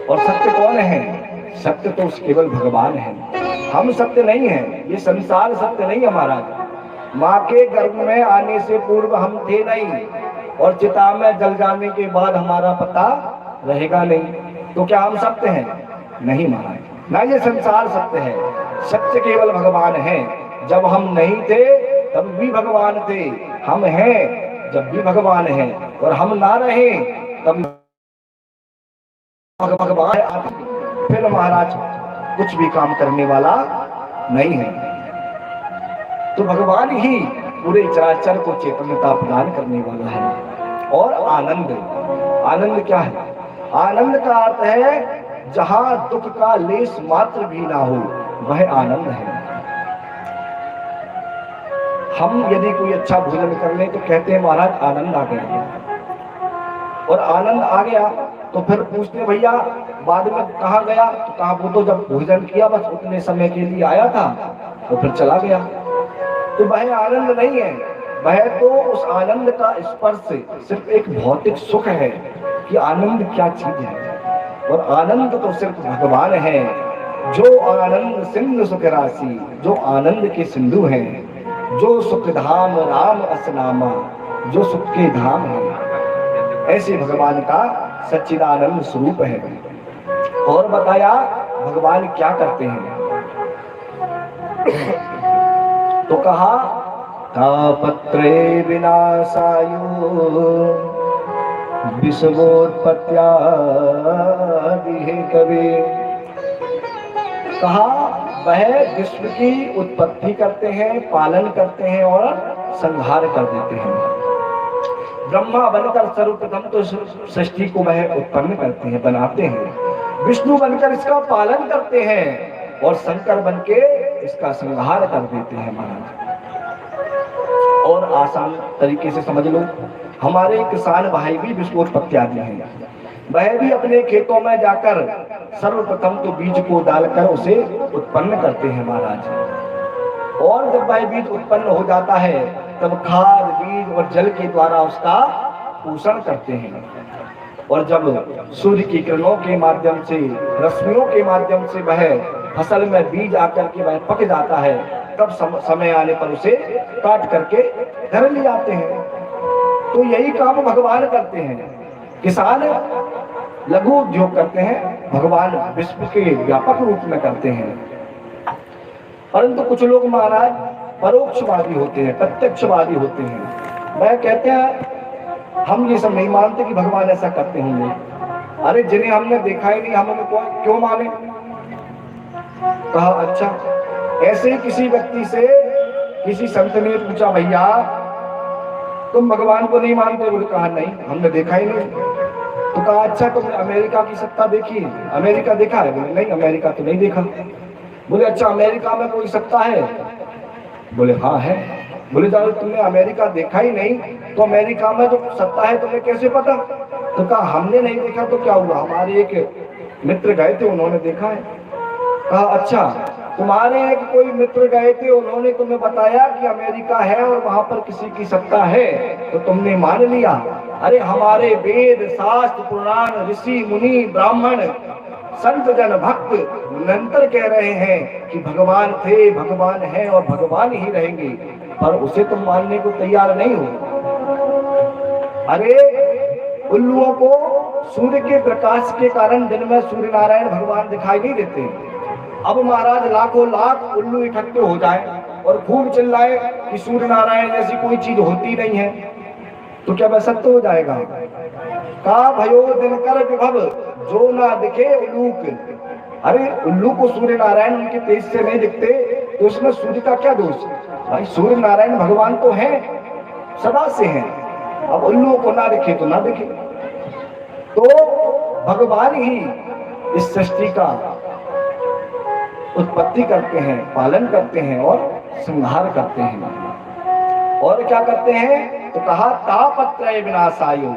और सत्य कौन है? सत्य तो केवल भगवान है। हम सत्य नहीं हैं, ये संसार सत्य नहीं है महाराज। माँ के गर्भ में आने से पूर्व हम थे नहीं, और चिता में जल जाने के बाद हमारा पता रहेगा नहीं। तो क्या हम सत्य हैं? नहीं महाराज, ना ये संसार सत्य है। सत्य केवल भगवान है। जब हम नहीं थे तब भी भगवान थे, हम हैं जब भी भगवान है, और हम ना रहे तब भगवान। फिर महाराज कुछ भी काम करने वाला नहीं है। तो भगवान ही पूरे चराचर को चेतनता प्रदान करने वाला है। और आनंद, आनंद क्या है? आनंद का अर्थ है जहां दुख का लेस मात्र भी ना हो, वह आनंद है। हम यदि कोई अच्छा भोजन कर लें तो कहते हैं महाराज आनंद आ गया। और आनंद आ गया तो फिर पूछते भैया बाद में कहाँ गया? तो कहा वो तो जब भोजन किया बस उतने समय के लिए आया था तो फिर चला गया। तो वह आनंद नहीं है, वह तो उस आनंद का स्पर्श सिर्फ एक भौतिक सुख है कि आनंद क्या चीज है। और आनंद तो सिर्फ भगवान है, जो आनंद सिंधु सुख राशि, जो आनंद के सिंधु हैं, जो सुख धाम राम असनामा, जो सुख के धाम है। ऐसे भगवान का सच्चिदानंद स्वरूप है। और बताया भगवान क्या करते हैं? तो कहा तापत्रे विनाशायो विश्वोत्पत्त्यादि हेतवे। कहा वह विश्व की उत्पत्ति करते हैं, पालन करते हैं और संहार कर देते हैं। ब्रह्मा बनकर सर्वप्रथम तो सृष्टि को वह उत्पन्न करते हैं, बनाते हैं। विष्णु बनकर इसका पालन करते हैं और शंकर बनके इसका संहार कर देते हैं महाराज। और आसान तरीके से समझ लो, हमारे किसान भाई भी विश्वोत्पत्ति आदि हैं। वह भी अपने खेतों में जाकर सर्वप्रथम तो बीज को डालकर उसे उत्पन्न करते हैं महाराज। और जब वह बीज उत्पन्न हो जाता है तब खाद, बीज और जल के द्वारा उसका पोषण करते हैं। और जब सूर्य की किरणों के माध्यम से, रश्मियों के माध्यम से वह फसल में बीज आकर के वह पक जाता है, तब समय आने पर उसे काट करके घर ले आते हैं। तो यही काम भगवान करते हैं। किसान लघु उद्योग करते हैं, भगवान विश्व के व्यापक रूप में करते हैं। परंतु कुछ लोग महाराज परोक्षवादी होते हैं, प्रत्यक्षवादी होते हैं। वह कहते हैं हम ये सब नहीं मानते कि भगवान ऐसा करते होंगे। अरे जिन्हें हमने देखा ही नहीं हम उन्हें क्यों माने? कहा अच्छा। ऐसे ही किसी व्यक्ति से किसी संत ने पूछा भैया तुम भगवान को नहीं मानते? बोले कहा नहीं, हमने देखा ही नहीं। तो कहा अच्छा तुमने अमेरिका की सत्ता देखी है? अमेरिका देखा है? बोले नहीं, अमेरिका तो नहीं देखा। बोले अच्छा अमेरिका में कोई सत्ता है? बोले हाँ है। बोले जाओ तुमने अमेरिका देखा ही नहीं, तो अमेरिका में जो सत्ता है तुम्हें कैसे पता? तो कहा हमने नहीं देखा तो क्या हुआ, हमारे एक मित्र गए थे उन्होंने देखा है। कहा अच्छा, तुम्हारे एक कोई मित्र गए थे उन्होंने तुम्हें बताया कि अमेरिका है और वहां पर किसी की सत्ता है, तो तुमने मान लिया? अरे हमारे वेद शास्त्र पुराण ऋषि मुनि ब्राह्मण संत जन भक्त निरंतर कह रहे हैं कि भगवान थे, भगवान है और भगवान ही रहेंगे, पर उसे तुम मानने को तैयार नहीं हो। अरे उल्लुओं को सूर्य के प्रकाश के कारण दिन में सूर्य नारायण भगवान दिखाई नहीं देते। अब महाराज लाखों लाख उल्लू इकट्ठे हो जाए और खूब चिल्लाए कि सूर्य नारायण जैसी कोई चीज होती नहीं है, तो क्या वह सत्य हो जाएगा? का भयो दिनकर विभव जो ना दिखे उल्लूक। अरे उल्लू को सूर्य नारायण उनके तेज से नहीं दिखते, तो उसमें सूर्य का क्या दोष? भाई सूर्य नारायण भगवान तो है, सदा से हैं। अब उल्लू को ना दिखे तो ना दिखे, तो भगवान ही इस सृष्टि का उत्पत्ति करते हैं, पालन करते हैं और संहार करते हैं। और क्या करते हैं? तो कहा तापत्रय विनाशायो,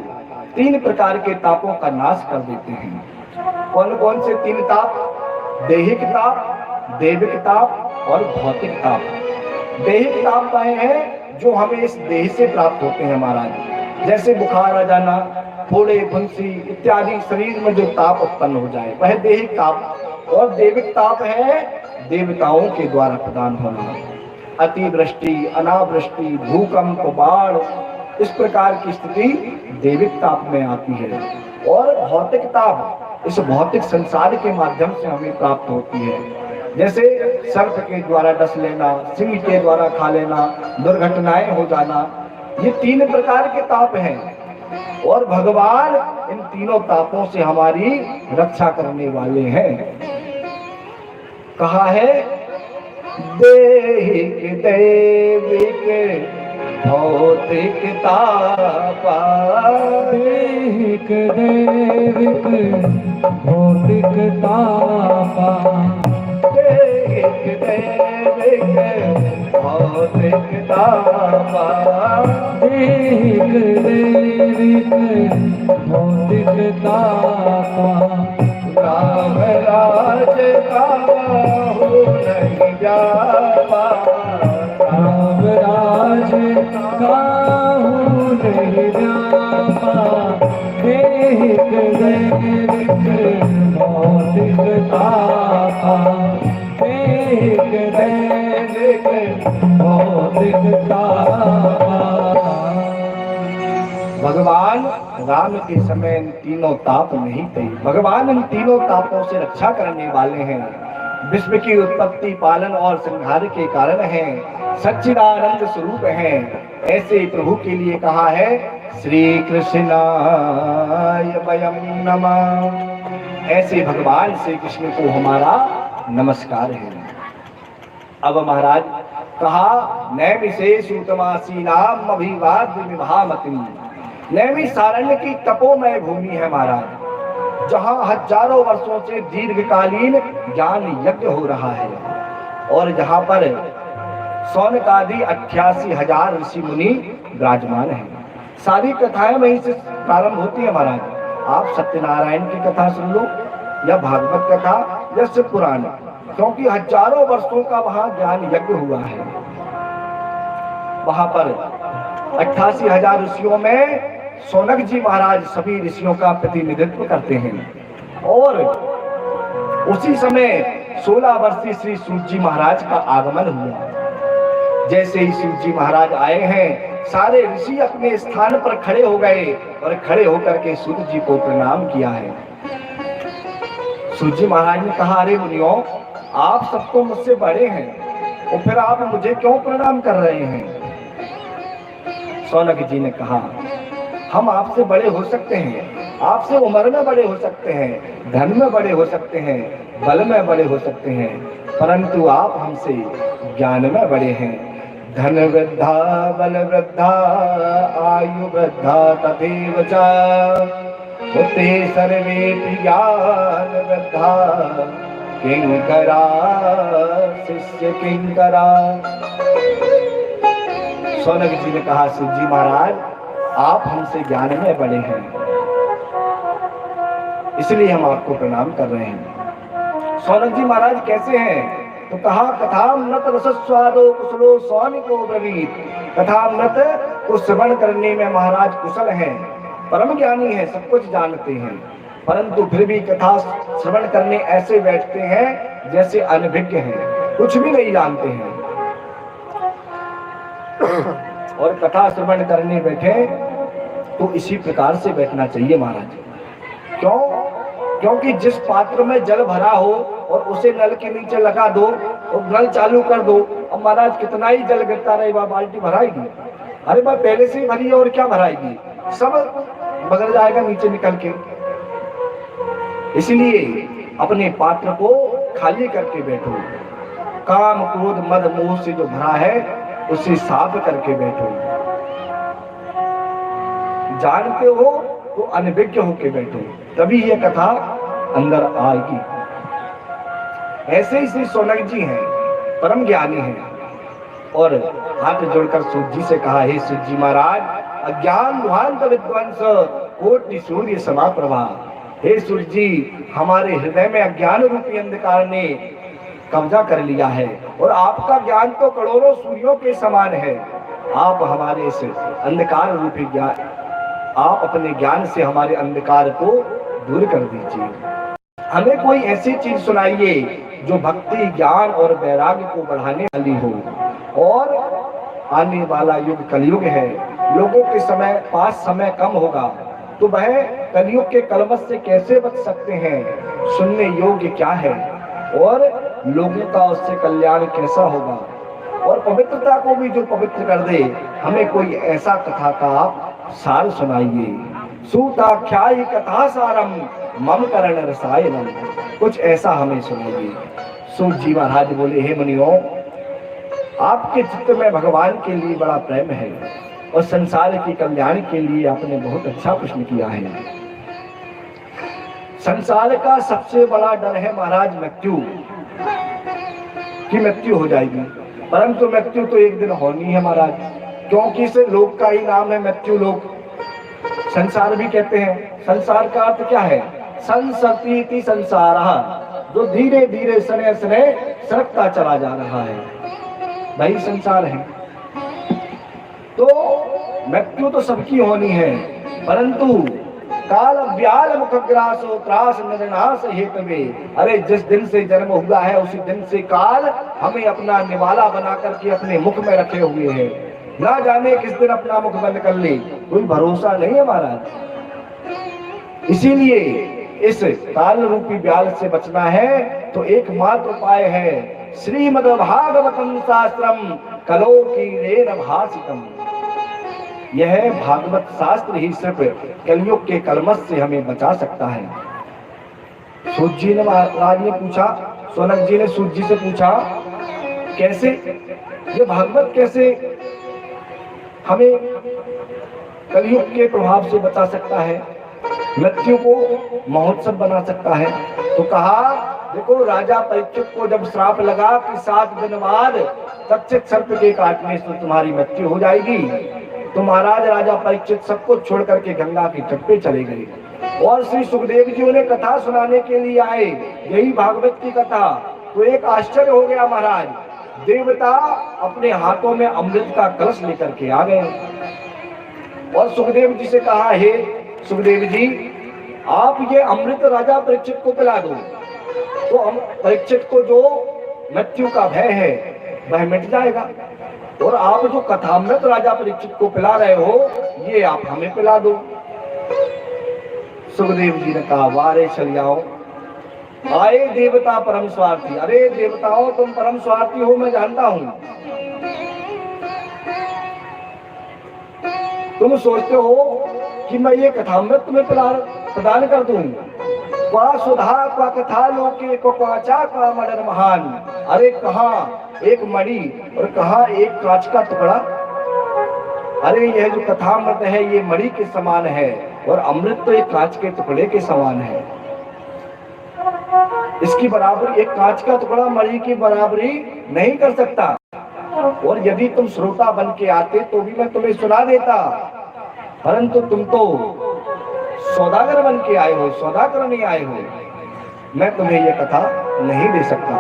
3 प्रकार के तापों का नाश कर देते हैं। कौन कौन से 3 ताप? दैहिक ताप, दैविक ताप और भौतिक ताप। दैहिक ताप वह हैं जो हमें इस देह से प्राप्त होते हैं महाराज, जैसे बुखार आ जाना, फोड़े फुंसी इत्यादि शरीर में जो ताप उत्पन्न हो जाए वह दैहिक ताप। और दैविक ताप है देवताओं के द्वारा प्रदान होना, अतिवृष्टि अनावृष्टि भूकंप बाढ़, इस प्रकार की स्थिति दैविक ताप में आती है। और भौतिक ताप इस भौतिक संसार के माध्यम से हमें प्राप्त होती है, जैसे सर्प के द्वारा डस लेना, सिंह के द्वारा खा लेना, दुर्घटनाएं हो जाना, ये 3 प्रकार के ताप हैं। और भगवान इन तीनों तापों से हमारी रक्षा करने वाले हैं। कहा है दैहिक दैविक भौतिक तापा, दैहिक दैविक भौतिक तापा, दैहिक दैविक भौतिक तापा, दैहिक दैविक भौतिक तापा। राम राज का हो नहीं जापा, राम राज काहू नहीं जापा, दैहिक दैविक भौतिक तापा, दैहिक दैविक भौतिक तापा। भगवान राम के समय इन तीनों ताप नहीं थे। भगवान इन तीनों तापों से रक्षा करने वाले हैं, विश्व की उत्पत्ति पालन और संहार के कारण हैं, सच्चिदानंद स्वरूप हैं। ऐसे प्रभु के लिए कहा है श्री कृष्णाय वयं नमः। ऐसे भगवान श्री कृष्ण को हमारा नमस्कार है। अब महाराज कहा नैमिषेषुतमासीनाम अभिवाद्य विभामति। नैमिषारण्य की तपोमय भूमि है महाराज, जहां हजारों वर्षों से दीर्घकालीन ज्ञान यज्ञ हो रहा है और जहां पर सौनक आदि 88,000 ऋषि मुनि विराजमान हैं। सारी कथाएं वहीं से प्रारंभ होती है महाराज। आप सत्यनारायण की कथा सुन लो या भागवत कथा या शिव पुराण, क्योंकि हजारों वर्षों का वहां ज्ञान यज्ञ हुआ है। वहां पर 88,000 ऋषियों में सौनक जी महाराज सभी ऋषियों का प्रतिनिधित्व करते हैं। और उसी समय 16 वर्षीय श्री सूत जी महाराज का आगमन हुआ। जैसे ही सूत जी महाराज आए हैं, सारे ऋषि अपने स्थान पर खड़े हो गए और खड़े होकर के सूत जी को प्रणाम किया है। सूत जी महाराज ने कहा अरे मुनियों, आप सब तो मुझसे बड़े हैं और फिर आप मुझे क्यों प्रणाम कर रहे हैं? सौनक जी ने कहा हम आपसे बड़े हो सकते हैं, आपसे उम्र में बड़े हो सकते हैं, धन में बड़े हो सकते हैं, बल में बड़े हो सकते हैं, परंतु आप हमसे ज्ञान में बड़े हैं। धन वृद्धा बल वृद्धा आयु वृद्धा तथैव च उते सर्वेपि ज्ञान वृद्धा किंकरा शिष्य किंकरा। शौनक जी ने कहा, शिव जी महाराज आप हमसे ज्ञान में बड़े हैं, इसलिए हम आपको प्रणाम कर रहे हैं। शौनक जी महाराज कैसे हैं? तो कहा, कथामृत रसस्वादो कुशलो स्वामिको ब्रवीत। कथामृत को श्रवण करने में महाराज कुशल हैं, परम ज्ञानी हैं, सब कुछ जानते हैं, परंतु फिर भी कथा श्रवण करने ऐसे बैठते हैं जैसे अनभिज्ञ हैं, कुछ भी नहीं जानते हैं। और कथा श्रवण करने बैठे तो इसी प्रकार से बैठना चाहिए महाराज। क्यों? क्योंकि जिस पात्र में जल भरा हो और उसे नल के नीचे लगा दो और नल चालू कर दो, अब महाराज कितना ही जल गिरता रहे, वह बाल्टी भराएगी? अरे भाई पहले से ही भरी है और क्या भराएगी, सब बगल जाएगा नीचे निकल के। इसलिए अपने पात्र को खाली करके बैठो, काम क्रोध मद मोह से जो भरा है उसे साफ करके बैठो। जानते हो तो अनभिज्ञ होके बैठो, तभी यह कथा अंदर आएगी। ऐसे ही श्री शौनक जी हैं, परम ज्ञानी हैं, और हाथ जोड़कर सूत जी से कहा, हे सूत जी महाराज, अज्ञान दुहांत विद्वांस कोटि सूर्य समा प्रभा। हे सूर्य जी, हमारे हृदय में अज्ञान रूपी अंधकार ने कब्जा कर लिया है और आपका ज्ञान तो करोड़ों सूर्यों के समान है। आप हमारे इस अंधकार रूपी ज्ञान, आप अपने ज्ञान से हमारे अंधकार को दूर कर दीजिए। हमें कोई ऐसी चीज सुनाइए जो भक्ति, ज्ञान और वैराग्य को बढ़ाने वाली हो। और आने वाला युग कलयुग है, लोगों के पास समय कम होगा, तो वह कलयुग के कलमश से कैसे बच सकते हैं, सुनने योग्य क्या है और लोगों का उससे कल्याण कैसा होगा, और पवित्रता को भी जो पवित्र कर दे, हमें कोई ऐसा कथा का आप सार सुनाइए। सूताख्यायी कथा सारम मम करण रसायनम, कुछ ऐसा हमें सुनाइए। सूत जी महाराज बोले, हे मुनियों, आपके चित्त में भगवान के लिए बड़ा प्रेम है और संसार के कल्याण के लिए आपने बहुत अच्छा प्रश्न किया है। संसार का सबसे बड़ा डर है महाराज मृत्यु, कि मृत्यु हो जाएगी, परंतु मृत्यु तो एक दिन होनी है महाराज, क्योंकि इस लोक का ही नाम है मृत्यु लोक। संसार भी कहते हैं, संसार का अर्थ क्या है? संसतीति संसारः, जो धीरे धीरे सने सने सरकता चला जा रहा है, वही संसार है। तो मृत्यु तो सबकी होनी है, परंतु काल व्याल मुखग्रासो त्रास नरनाश हेतवे। अरे जिस दिन से जन्म हुआ है उसी दिन से काल हमें अपना निवाला बना करके अपने मुख में रखे हुए हैं, ना जाने किस दिन अपना मुख बंद कर ले, कोई भरोसा नहीं है महाराज। इसीलिए इस काल रूपी व्याल से बचना है तो एकमात्र उपाय है श्रीमद्भागवतम शास्त्रम कलो कीलेन भासितम। यह भागवत शास्त्र ही सिर्फ कलयुग के कलमश से हमें बचा सकता है। सूत जी ने महाराज ने पूछा, शौनक जी ने सूत जी से पूछा, कैसे ये भागवत कैसे हमें कलयुग के प्रभाव से बचा सकता है, मृत्यु को महोत्सव बना सकता है? तो कहा, देखो राजा परीक्षित को जब श्राप लगा कि 7 दिन बाद तक्षक सर्प के काटने से तुम्हारी मृत्यु हो जाएगी, तो महाराज राजा परीक्षित सब कुछ छोड़ करके गंगा के तट पे चले गए और श्री सुखदेव जी उन्हें कथा सुनाने के लिए आए, यही भागवत की कथा। तो एक आश्चर्य हो गया महाराज, देवता अपने हाथों में अमृत का कलश लेकर के आ गए और सुखदेव जी से कहा, हे सुखदेव जी, आप ये अमृत राजा परीक्षित को पिला दो, तो परीक्षित को जो मृत्यु का भय है वह मिट जाएगा, और आप जो कथामृत राजा परीक्षित को पिला रहे हो ये आप हमें पिला दो। सुखदेव जी ने कहा, वारे चलियाओ, आए देवता परम स्वार्थी। अरे देवताओं, तुम परम स्वार्थी हो, मैं जानता हूं। तुम सोचते हो कि मैं ये कथामृत तुम्हें प्रदान कर दूं, क्वा सुधा क्वा कथा लोके क्वाचा का मदन महान। अरे कहाँ एक मणि और कहाँ एक कांच का टुकड़ा। अरे यह जो कथामृत है ये मणि के समान है और अमृत तो एक कांच के टुकड़े के समान है। इसकी बराबरी, एक कांच का टुकड़ा मणि की बराबरी नहीं कर सकता। और यदि तुम श्रोता बन के आते तो भी मैं तुम्हें सुना देता, परंतु तुम तो सौदागर बन के आए हो, सौदा करने आए हो, मैं तुम्हें यह कथा नहीं दे सकता।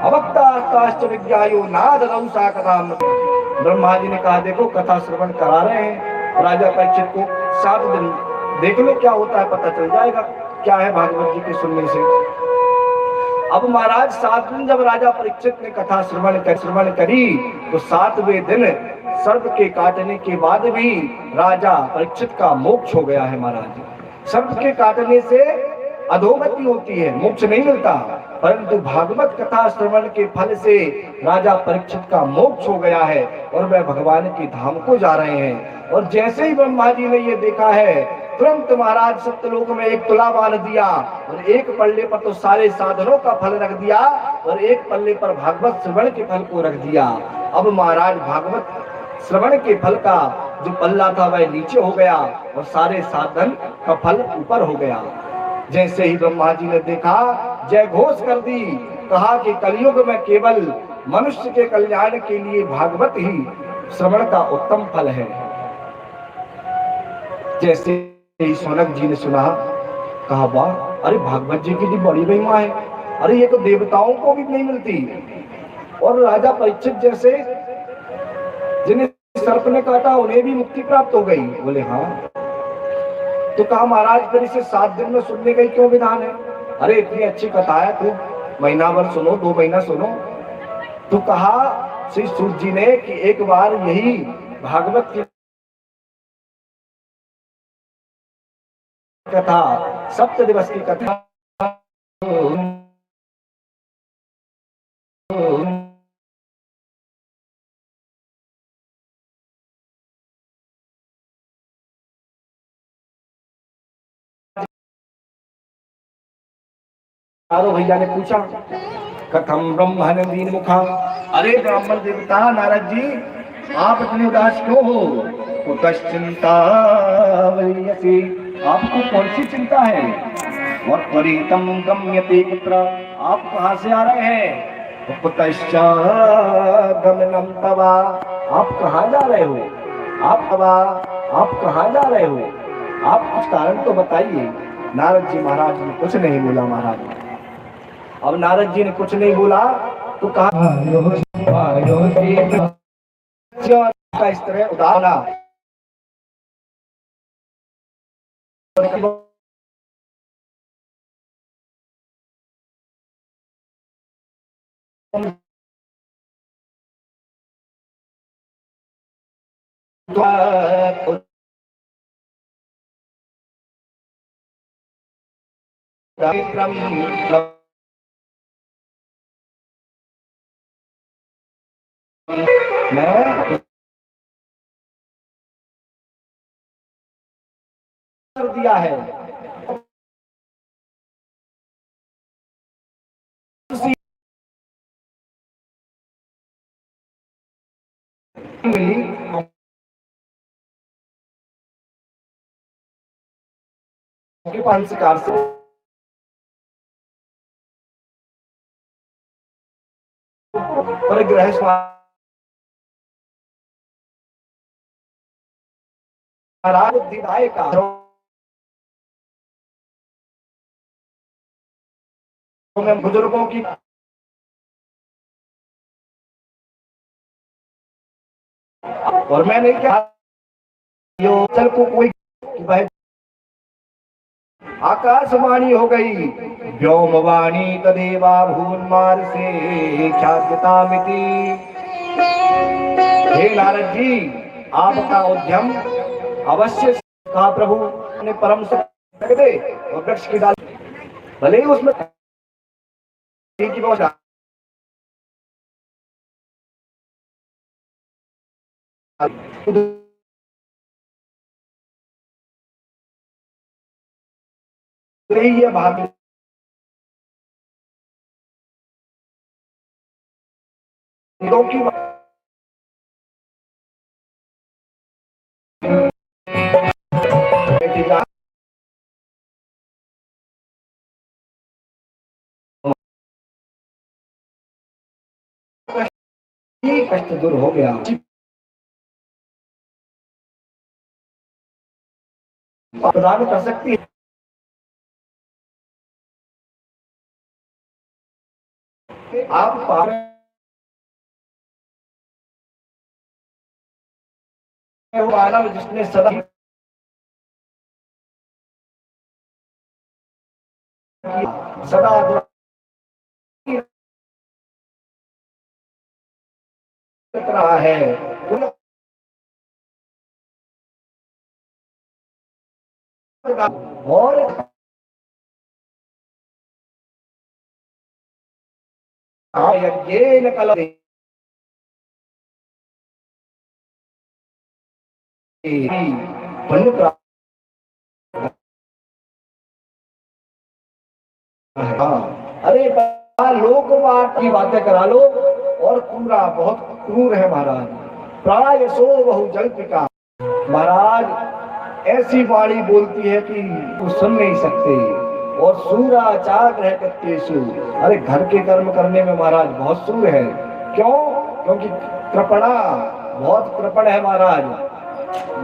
अवक्ताश्च विज्ञायो नादरौ सा कथा। ब्रह्मा जी ने कहा देखो कथा श्रवण करा रहे हैं राजा परीक्षित को, 7 दिन देख लो क्या होता है, पता चल जाएगा क्या है भागवत जी के सुनने से। अब महाराज 7 दिन जब राजा परीक्षित ने कथा श्रवण करी तो 7वें दिन सर्प के काटने के बाद भी राजा परीक्षित का मोक्ष हो गया है। महाराज सर्प के काटने से अधोगति होती है, मोक्ष नहीं मिलता, परंतु भागवत कथा श्रवण के फल से राजा परीक्षित का मोक्ष हो गया है और वह भगवान के धाम को जा रहे हैं। और जैसे ही ब्रह्मा जी ने ये देखा है तुरंत महाराज सत्यलोक में एक तुला बांध दिया और एक पल्ले पर तो सारे साधनों का फल रख दिया और एक पल्ले पर भागवत श्रवण के फल को रख दिया। अब महाराज भागवत श्रवण के फल का जो पल्ला था वह नीचे हो गया और सारे साधन का फल ऊपर हो गया। जैसे ही ब्रह्मा जी ने देखा जय घोष कर दी, कहा कि कलयुग में केवल मनुष्य के कल्याण के लिए भागवत ही श्रवण का उत्तम फल है। जैसे ही सौनक जी ने सुना, कहा वाह, अरे भागवत जी की तो बड़ी महिमा है, अरे ये तो देवताओं को भी नहीं मिलती। और राजा परीक्षित जैसे जिन्हें सर्प ने काटा उन्हें भी मुक्ति प्राप्त हो गई। बोले हाँ। तो कहा महाराज फिर इसे 7 दिन में सुनने का क्यों विधान है? अरे इतनी अच्छी कथा है, तू महीना भर सुनो, 2 महीना सुनो। तो कहा श्री सूत जी ने कि एक बार यही भागवत की कथा, 7 दिवस की कथा भैया ने पूछा कथम ब्रह्मण दीन मुखा। अरे ब्राह्मण देवता नारद जी आप इतने उदास क्यों हो? कुतश्चिंता वरीयसी, आपको कौन सी चिंता है? और परितम गम्यते पुत्र, आप कहां से आ रहे हैं? कुतश्चा गमनम तवा, आप कहां जा रहे हो? आप कहां जा रहे हो? आप कुछ कारण तो बताइए। नारद जी महाराज ने कुछ नहीं बोला। महाराज अब नारद जी ने कुछ नहीं बोला तो कहा इस तरह उदाहरण मैं कर दिया है। के पंचकार से परिग्रह बुद्धिदाय का बुजुर्गों की और मैंने क्या चल को कोई भाई आकाशवाणी हो गई, व्योमवाणी तदेवा भून्मार से ख्याततामिति। हे नारद जी आपका उद्यम अवश्य कहा प्रभु ने परम सुख दे और वृक्ष की डाल भले ही उसमें की बहुत ये भाग की ये कष्ट दूर हो गया। प्रदान कर सकती है। आप मानव जिसने सदा सदा रहा है और यज्ञेन कलये पुण्य प्राप्त। हाँ, अरे लोकवाद की बातें करा लो और पूरा बहुत क्रूर है महाराज। प्राय सो बहु जल पिता। महाराज ऐसी वाणी बोलती है कि तू सुन नहीं सकते। और सूरा चाक रह कत्तेसु। अरे घर के कर्म करने में महाराज बहुत सूर है। क्यों? क्योंकि कृपणा, बहुत कृपण है महाराज।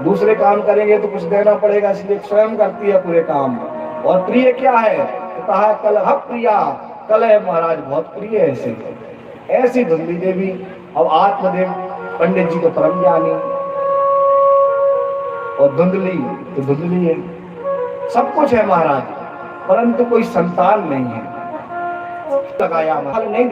दूसरे काम करेंगे तो कुछ देना पड़ेगा, इसलिए स्वयं करती है पूरे काम। और प्रिय क्या है? कहा कलह प्रिया। कलह महाराज बहुत प्रिय है ऐसे। ऐसी धुंधली देवी। अब आत्मदेव पंडित जी तो परम ज्ञानी और धुंधली तो धुंधली है। सब कुछ है महाराज, परंतु कोई संतान नहीं है। लगाया महल नहीं